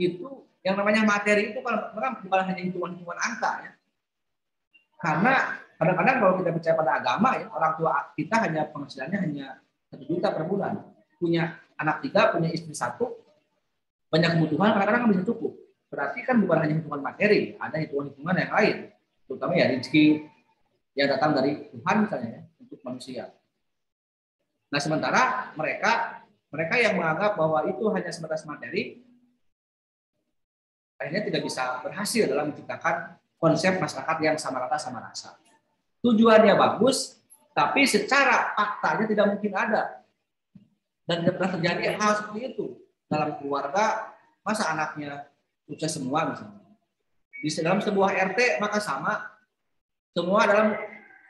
itu yang namanya materi itu bukan hanya hitungan-hitungan angka ya. Karena kadang-kadang kalau kita percaya pada agama ya, orang tua kita hanya penghasilannya hanya 1 juta per bulan. Punya anak 3, punya istri 1, banyak kebutuhan kadang-kadang bisa cukup. Berarti kan bukan hanya hitungan materi, ada hitungan-hitungan yang lain. Terutama ya rezeki yang datang dari Tuhan misalnya ya, untuk manusia. Nah sementara mereka yang menganggap bahwa itu hanya sebatas materi, akhirnya tidak bisa berhasil dalam menciptakan konsep masyarakat yang sama rata sama rasa. Tujuannya bagus, tapi secara faktanya tidak mungkin ada. Dan tidak pernah terjadi hal seperti itu. Dalam keluarga, masa anaknya sukses semua misalnya. Di dalam sebuah RT maka sama. Semua dalam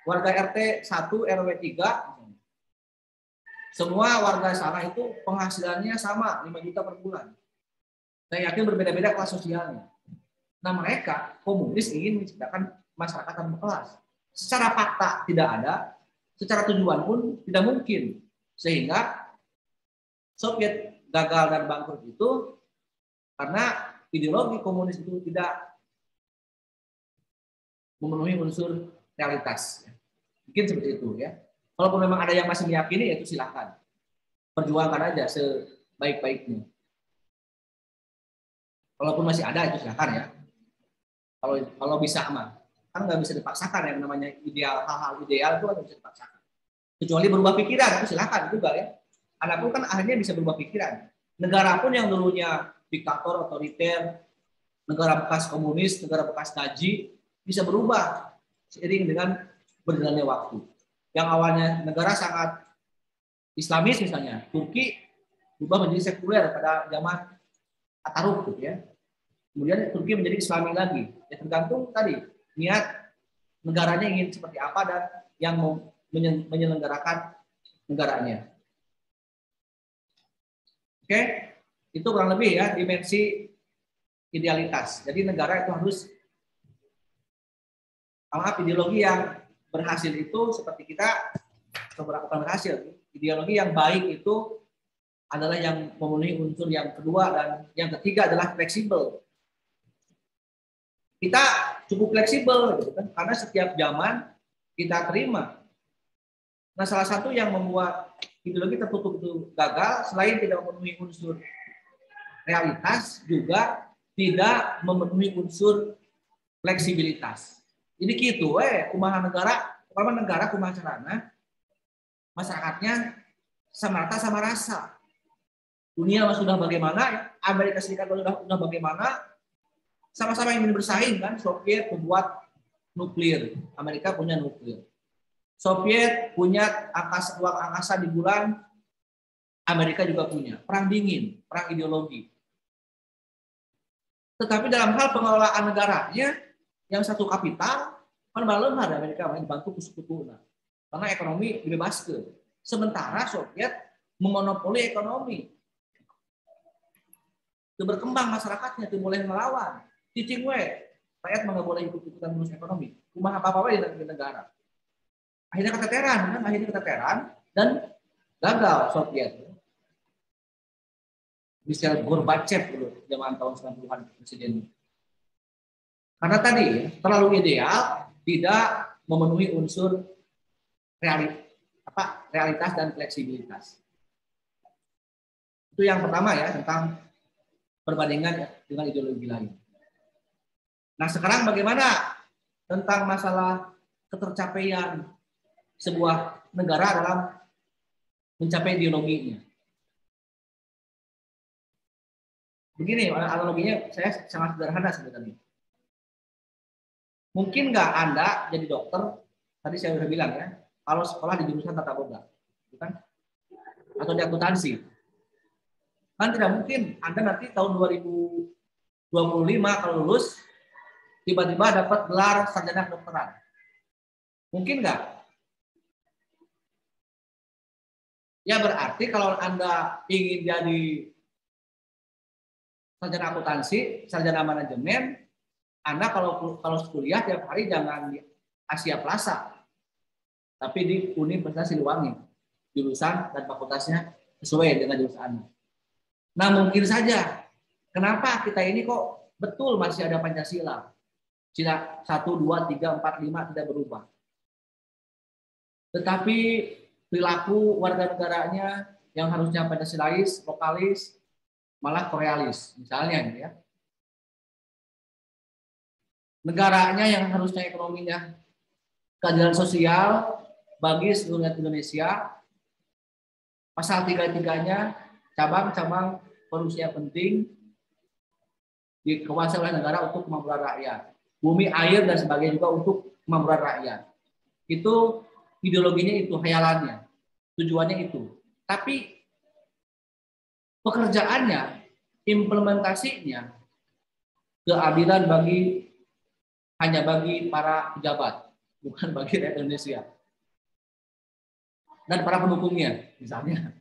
warga RT 1, RW 3, semua warga sana itu penghasilannya sama, 5 juta per bulan. Saya yakin berbeda-beda kelas sosialnya. Nah mereka, komunis ingin menciptakan masyarakat tanpa kelas. Secara fakta tidak ada, secara tujuan pun tidak mungkin. Sehingga Soviet gagal dan bangkrut itu karena ideologi komunis itu tidak memenuhi unsur realitas. Mungkin seperti itu ya. Walaupun memang ada yang masih meyakini, itu silakan. Perjuangkan aja sebaik-baiknya. Walaupun masih ada, itu silakan ya. Kalau bisa aman. Kan nggak bisa dipaksakan yang namanya ideal, hal-hal ideal itu nggak bisa dipaksakan. Kecuali berubah pikiran, itu silakan juga ya. Anak pun kan akhirnya bisa berubah pikiran. Negara pun yang dulunya diktator, otoriter, negara bekas komunis, negara bekas Nazi, bisa berubah seiring dengan berjalannya waktu. Yang awalnya negara sangat Islamis misalnya, Turki berubah menjadi sekuler pada zaman Atatürk gitu ya. Kemudian Turki menjadi Islami lagi. Ya tergantung tadi niat negaranya ingin seperti apa dan yang mau menyelenggarakan negaranya. Oke, itu kurang lebih ya dimensi idealitas. Jadi negara itu harus ideologi yang berhasil itu seperti kita bukan berhasil. Ideologi yang baik itu adalah yang memenuhi unsur yang kedua dan yang ketiga adalah fleksibel. Kita cukup fleksibel gitu kan, karena setiap zaman kita terima. Nah, salah satu yang membuat ideologi tertutup itu gagal selain tidak memenuhi unsur realitas juga tidak memenuhi unsur fleksibilitas. Ini gitu, kumaha negara kumaha carana, masyarakatnya sama rata sama rasa. Dunia sudah bagaimana, ya? Amerika Serikat sudah bagaimana, sama-sama ingin bersaing kan. Soviet membuat nuklir, Amerika punya nuklir. Soviet punya ruang angkasa di bulan, Amerika juga punya. Perang dingin, perang ideologi. Tetapi dalam hal pengelolaan negaranya, yang satu kapital, kan malam ada Amerika main bantu kusu-kusu. Karena ekonomi dibebaskan. Sementara Soviet memonopoli ekonomi. Itu berkembang masyarakatnya, itu boleh melawan. Cicing we, rakyat nggak boleh ikut-ikutan ngurus ekonomi. Rumah apa-apa di negara. Akhirnya keteteran dan gagal Soviet. Misalnya Gorbachev dulu zaman tahun 90-an presiden. Karena tadi terlalu ideal, tidak memenuhi unsur realitas dan fleksibilitas. Itu yang pertama ya, tentang perbandingan dengan ideologi lain. Nah sekarang bagaimana tentang masalah ketercapaian sebuah negara dalam mencapai ideologinya? Begini analoginya, saya sangat sederhana sebenarnya. Mungkin nggak Anda jadi dokter, tadi saya sudah bilang ya, kalau sekolah di jurusan tata boga, bukan? Atau di akuntansi. Kan tidak mungkin Anda nanti tahun 2025 kalau lulus, tiba-tiba dapat gelar sarjana kedokteran. Mungkin nggak? Ya berarti kalau Anda ingin jadi sarjana akuntansi, sarjana manajemen, Anda kalau kuliah tiap hari jangan di Asia Plaza, tapi di Universitas Siliwangi, jurusan dan fakultasnya sesuai dengan jurusan Anda. Nah mungkin saja, kenapa kita ini kok betul masih ada Pancasila? Sila 1, 2, 3, 4, 5 tidak berubah. Tetapi perilaku warga negaranya yang harusnya Pancasilais, lokalis, malah Korealis, misalnya gitu ya. Negaranya yang harusnya ekonominya keadilan sosial bagi seluruh rakyat Indonesia, pasal 3-3-nya cabang-cabang berusia penting dikuasai oleh negara untuk kemakmuran rakyat. Bumi, air, dan sebagainya juga untuk kemakmuran rakyat. Itu ideologinya, itu khayalannya, tujuannya itu. Tapi pekerjaannya, implementasinya, keadilan hanya bagi para pejabat, bukan bagi rakyat Indonesia dan para pendukungnya, misalnya.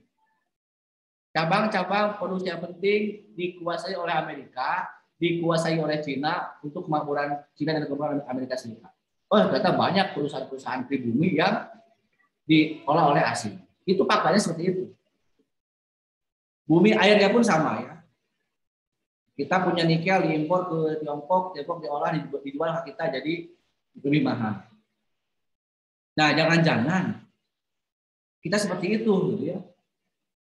Cabang-cabang produksi yang penting dikuasai oleh Amerika, dikuasai oleh Cina untuk kemakmuran Cina dan kemakmuran Amerika Serikat. Oh, ternyata banyak perusahaan-perusahaan pribumi yang diolah oleh asing. Itu faktanya seperti itu. Bumi airnya pun sama ya. Kita punya nikel diimpor ke Tiongkok diolah dijual ke kita jadi lebih mahal. Nah, jangan-jangan kita seperti itu gitu ya.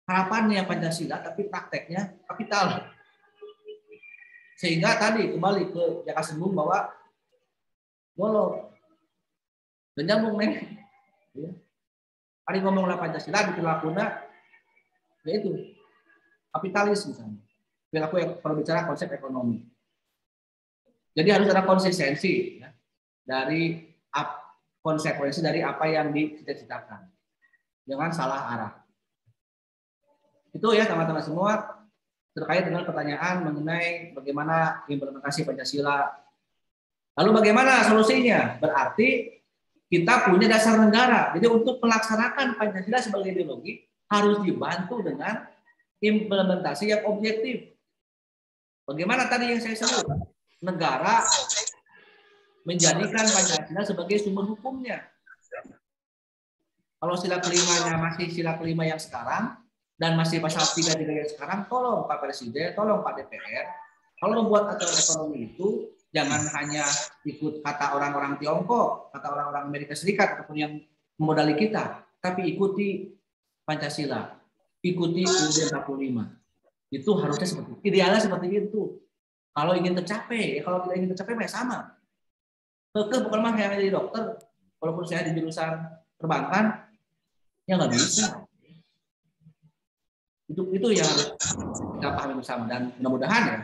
Harapannya Pancasila tapi prakteknya kapital. Sehingga tadi kembali ke Jaka Sembung bahwa bolong dan nyambung nih. Ya. Hari ngomonglah Pancasila ditulakuna yaitu kapitalis misalnya. Aku yang kalau bicara konsep ekonomi. Jadi harus ada konsistensi ya, dari konsekuensi dari apa yang dicita-citakan. Jangan salah arah. Itu ya teman-teman semua terkait dengan pertanyaan mengenai bagaimana implementasi Pancasila. Lalu bagaimana solusinya? Berarti kita punya dasar negara. Jadi untuk melaksanakan Pancasila sebagai ideologi harus dibantu dengan implementasi yang objektif. Bagaimana tadi yang saya sebut? Negara menjadikan Pancasila sebagai sumber hukumnya. Kalau sila kelimanya masih sila kelima yang sekarang, dan masih pasal 33 yang sekarang, tolong Pak Presiden, tolong Pak DPR, kalau membuat aturan ekonomi itu, jangan hanya ikut kata orang-orang Tiongkok, kata orang-orang Amerika Serikat, ataupun yang memodali kita, tapi ikuti Pancasila, ikuti UUD 45. Itu harusnya seperti itu. Idealnya seperti itu. Kalau ingin tercapai, kalau tidak ingin tercapai, sama. Bukan mah yang jadi dokter, walaupun saya di jurusan perbankan, ya nggak bisa. Itu yang kita pahami bersama, dan mudah-mudahan ya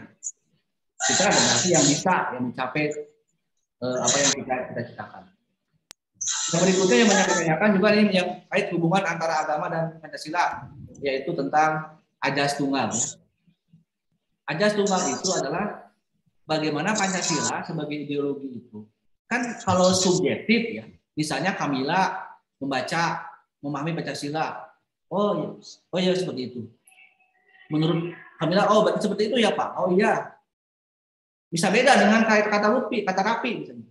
kita ada generasi yang bisa yang mencapai apa yang kita citakan. Yang berikutnya yang banyak ditanyakan juga ini yang kait hubungan antara agama dan Pancasila, yaitu tentang ajas tunggal. Ajas tunggal itu adalah bagaimana Pancasila sebagai ideologi itu. Kan kalau subjektif ya, misalnya Kamila membaca, memahami Pancasila, oh ya seperti itu. Menurut Kamila, oh berarti seperti itu ya Pak. Oh iya. Bisa beda dengan kata rapi misalnya.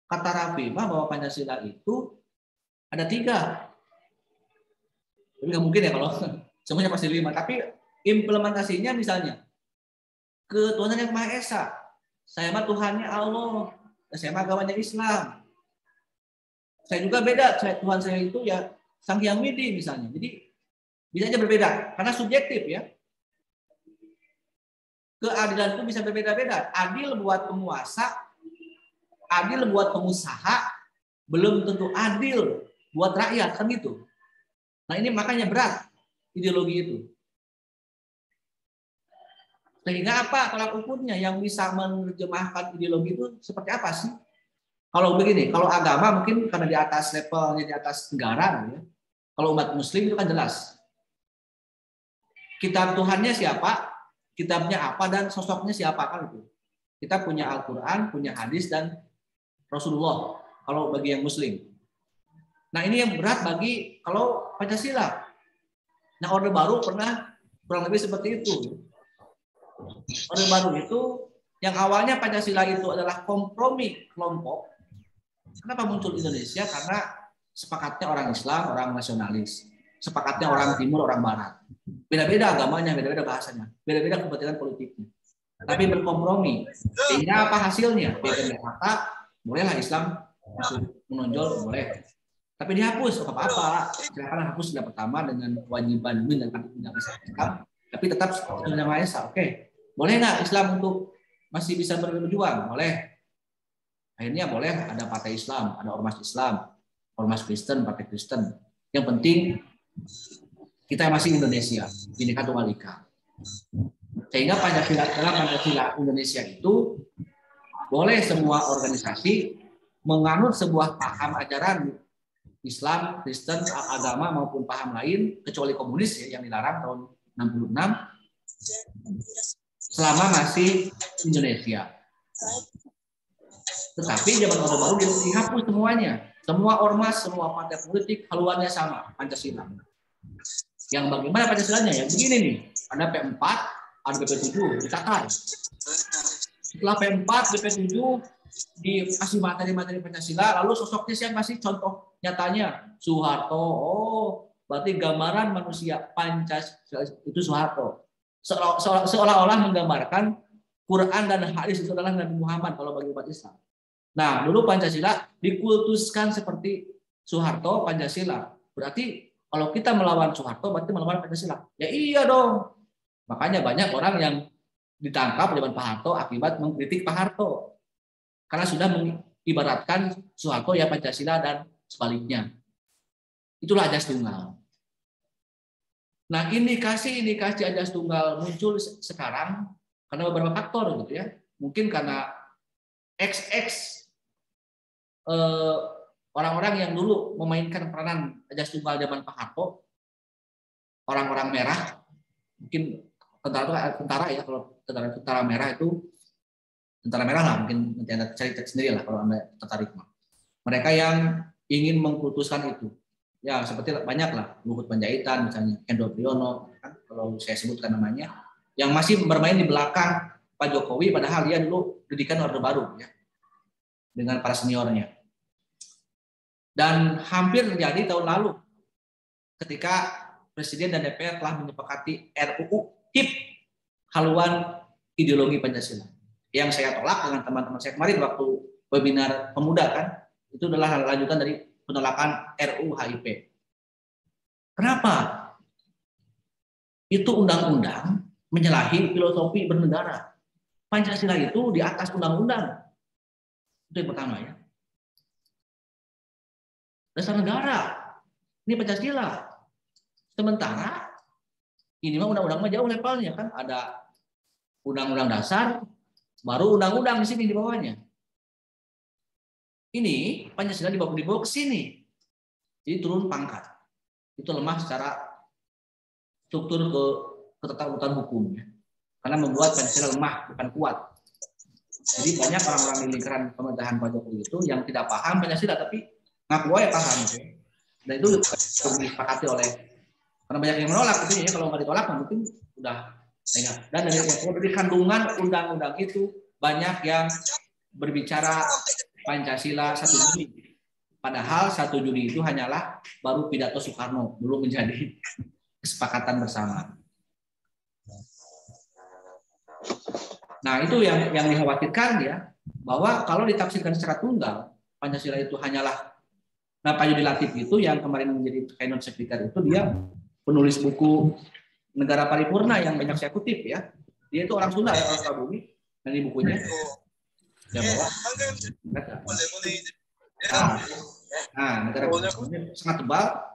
Kata rapi bahwa Pancasila itu ada 3. Tapi nggak mungkin ya kalau semuanya pasti 5. Tapi implementasinya misalnya ketuhanan yang Maha Esa. Saya mah Tuhannya Allah. Saya mah agamanya Islam. Saya juga beda. Tuhan saya itu ya Sang Hyang Widi misalnya. Jadi bisa aja berbeda karena subjektif ya. Keadilan itu bisa berbeda-beda. Adil buat penguasa, adil buat pengusaha, belum tentu adil buat rakyat, kan gitu. Nah ini makanya berat ideologi itu. Sehingga apa tolak ukurnya yang bisa menerjemahkan ideologi itu seperti apa sih? Kalau begini, kalau agama mungkin karena di atas levelnya, di atas negara ya. Kalau umat muslim itu kan jelas. Kitab Tuhannya siapa, kitabnya apa, dan sosoknya siapa, kan itu. Kita punya Al-Quran, punya hadis, dan Rasulullah kalau bagi yang muslim. Nah ini yang berat bagi kalau Pancasila. Nah Orde Baru pernah kurang lebih seperti itu. Orde Baru itu yang awalnya Pancasila itu adalah kompromi kelompok. Kenapa muncul Indonesia? Karena sepakatnya orang Islam, orang nasionalis. Sepakatnya orang Timur, orang Barat. Beda-beda agamanya, beda-beda bahasanya, beda-beda kepentingan politiknya. Tapi berkompromi. Sehingga apa hasilnya? Beda kata, bolehlah Islam menonjol, boleh. Tapi dihapus, apa-apa. Silakan hapus yang pertama dengan kewajiban dan tidak bisa Islam. Tapi tetap dengan Maha Esa. Oke. Boleh nggak Islam untuk masih bisa berjuang? Boleh. Akhirnya boleh ada partai Islam, ada ormas Islam, ormas Kristen, partai Kristen. Yang penting kita masih Indonesia, Bhinneka Tunggal Ika. Sehingga dalam Pancasila Indonesia itu boleh semua organisasi menganut sebuah paham ajaran Islam, Kristen, agama maupun paham lain kecuali komunis ya, yang dilarang tahun 66 selama masih Indonesia. Tetapi zaman Orde Baru dihapus semuanya. Semua ormas, semua partai politik haluannya sama, Pancasila. Yang bagaimana Pancasilanya? Ya begini nih, ada P4, ada BP7, ditakar. Setelah P4, BP7 dikasih materi-materi Pancasila, lalu sosoknya siapa sih? Contoh nyatanya Soeharto. Oh, berarti gambaran manusia Pancasila itu Soeharto. Seolah-olah menggambarkan Quran dan hadis itu adalah Nabi Muhammad kalau bagi umat Islam. Nah, dulu Pancasila dikultuskan seperti Soeharto Pancasila. Berarti kalau kita melawan Soeharto berarti melawan Pancasila. Ya iya dong. Makanya banyak orang yang ditangkap zaman Pak Harto akibat mengkritik Pak Harto. Karena sudah mengibaratkan Soeharto ya Pancasila dan sebaliknya. Itulah Ajas Tunggal. Nah, indikasi Ajas Tunggal muncul sekarang karena beberapa faktor gitu ya. Mungkin karena orang-orang yang dulu memainkan peranan Ajas Tunggal zaman Pak Harto, orang-orang merah, mungkin tentara ya, kalau tentara merah itu tentara merah lah, mungkin nanti Anda cari sendiri lah kalau Anda tertarik. Mereka yang ingin mengkultuskan itu, ya seperti banyak lah, Luhut Panjaitan misalnya, Hendro Priyono, kan, kalau saya sebutkan namanya, yang masih bermain di belakang Pak Jokowi, padahal dia dulu didikan Orde Baru ya, dengan para seniornya. Dan hampir terjadi tahun lalu ketika Presiden dan DPR telah menyepakati RUU HIP, haluan ideologi Pancasila. Yang saya tolak dengan teman-teman saya kemarin waktu webinar pemuda kan, itu adalah lanjutan dari penolakan RUU HIP. Kenapa? Itu undang-undang menyalahi filosofi bernegara. Pancasila itu di atas undang-undang. Itu yang pertama ya. Dasar negara. Ini Pancasila. Sementara ini mah undang-undang jauh levelnya kan, ada undang-undang dasar, baru undang-undang di sini di bawahnya. Ini Pancasila dibawa ke sini. Jadi turun pangkat. Itu lemah secara struktur ketatarutan hukumnya. Karena membuat Pancasila lemah, bukan kuat. Jadi banyak orang-orang di lingkaran pemerintahan Pak Jokowi itu yang tidak paham Pancasila tapi ngaku aja paham. Dan itu disepakati oleh, karena banyak yang menolak itu ya, kalau nggak ditolak mungkin udah enggak. Dan dari kandungan undang-undang itu banyak yang berbicara Pancasila 1 Juni. Padahal 1 Juni itu hanyalah baru pidato Soekarno, belum menjadi kesepakatan bersama. Nah, itu yang dikhawatirkan ya, bahwa kalau ditafsirkan secara tunggal, Pancasila itu hanyalah, nah Pak Yudi Latif itu yang kemarin menjadi keynote speaker itu, dia penulis buku Negara Paripurna yang banyak saya kutip ya. Dia itu orang Sunda, orang Sukabumi, dan di bukunya dia bawa. Nah, Negara Paripurna sangat tebal.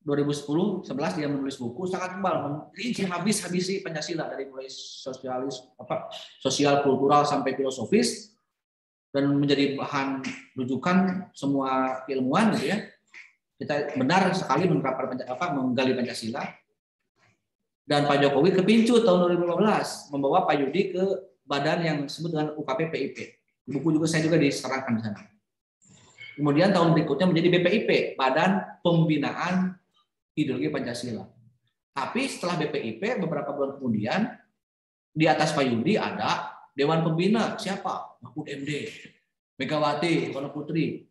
2010-11 dia menulis buku sangat tebal, merinci habis-habisi Pancasila dari mulai sosial, kultural sampai filosofis, dan menjadi bahan rujukan semua ilmuwan gitu ya. Kita benar sekali menggali Pancasila. Dan Pak Jokowi kepincut tahun 2015 membawa Pak Yudi ke badan yang disebut dengan UKP PIP. Buku juga saya juga diserahkan di sana. Kemudian tahun berikutnya menjadi BPIP, Badan Pembinaan Ideologi Pancasila. Tapi setelah BPIP beberapa bulan kemudian di atas Pak Yudi ada Dewan Pembina. Siapa? Mahfud MD, Megawati Soekarno Putri.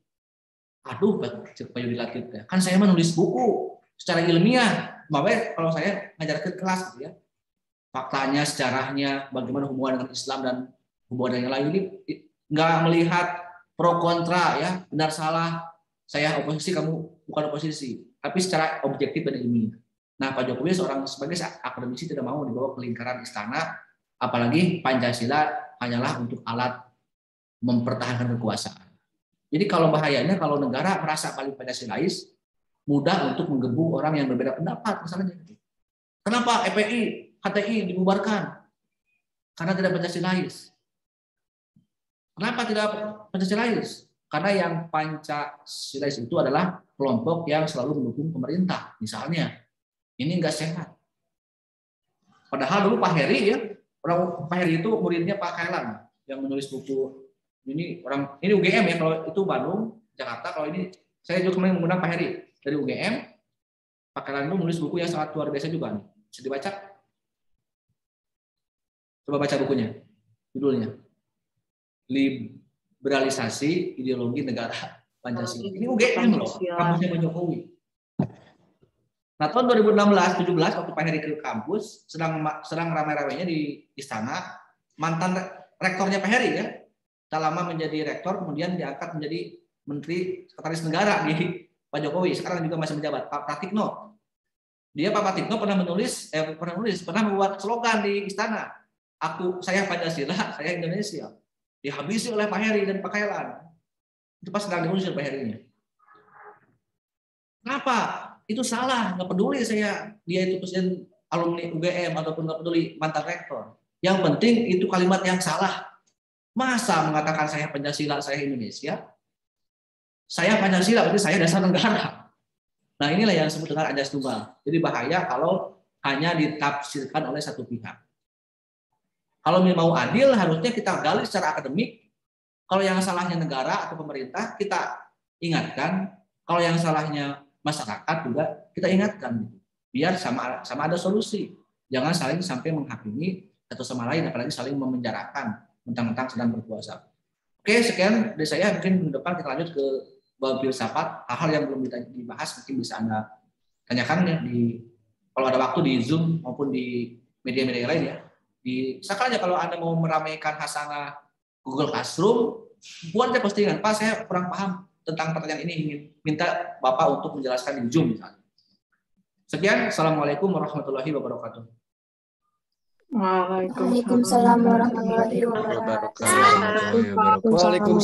Aduh, Pak Yudi Latif, kan saya menulis buku secara ilmiah. Makanya kalau saya ngajar ke kelas gitu ya, faktanya, sejarahnya, bagaimana hubungan dengan Islam dan hubungan dengan yang lain, ini nggak melihat pro kontra ya, benar salah, saya oposisi, kamu bukan oposisi, tapi secara objektif dan ilmiah. Nah, Pak Jokowi sebagai akademisi tidak mau dibawa ke lingkaran istana, apalagi Pancasila hanyalah untuk alat mempertahankan kekuasaan. Jadi kalau bahayanya kalau negara merasa paling Pancasilais, mudah untuk menggebu orang yang berbeda pendapat misalnya. Kenapa FPI HTI dibubarkan karena tidak Pancasilais. Kenapa tidak Pancasilais? Karena yang Pancasilais itu adalah kelompok yang selalu mendukung pemerintah. Misalnya, ini enggak sehat. Padahal dulu Pak Heri ya, Pak Heri itu muridnya Pak Kailan yang menulis buku. Ini UGM ya, kalau itu Bandung, Jakarta. Kalau ini saya juga kemarin mengundang Pak Heri dari UGM. Pak Kailan itu menulis buku yang sangat luar biasa juga nih. Bisa dibaca? Coba baca bukunya. Judulnya Liberalisasi Ideologi Negara Pancasila. Ini UGM loh, kampusnya Pak Jokowi. Nah, tahun 2016-17 waktu Pak Heri ke kampus, sedang ramai-ramainya di istana, mantan rektornya Pak Heri ya, tak lama menjadi rektor, kemudian diangkat menjadi Menteri Sekretaris Negara di Pak Jokowi. Sekarang juga masih menjabat, Pak Pratikno. Dia Pak Pratikno pernah membuat slogan di istana. Saya Pancasila, saya Indonesia. Dihabisi oleh Pak Heri dan Pak Kailan. Itu pas sedang diusir Pak Herinya. Kenapa? Itu salah, nggak peduli dia itu presiden alumni UGM ataupun nggak peduli mantan rektor. Yang penting itu kalimat yang salah. Masa mengatakan saya Pancasila, saya Indonesia? Saya Pancasila berarti saya dasar negara. Nah, inilah yang disebut dengan Anjas Tunggal. Jadi bahaya kalau hanya ditafsirkan oleh satu pihak. Kalau mau adil, harusnya kita gali secara akademik. Kalau yang salahnya negara atau pemerintah, kita ingatkan. Kalau yang salahnya masyarakat juga kita ingatkan. Biar sama ada solusi. Jangan saling sampai menghakimi satu sama lain, apalagi saling memenjarakan mentang-mentang sedang berkuasa. Oke, sekian dari saya. Mungkin minggu depan kita lanjut ke bab filsafat. Hal-hal yang belum dibahas mungkin bisa Anda tanyakan ya kalau ada waktu di Zoom maupun di media-media lain ya. Misalkan aja kalau Anda mau meramaikan hasanah Google Classroom, buat aja postingan, Pak saya kurang paham tentang pertanyaan ini, ingin minta Bapak untuk menjelaskan di Zoom misalnya. Sekian, Assalamualaikum warahmatullahi wabarakatuh. Waalaikumsalam warahmatullahi wabarakatuh. Waalaikumsalam.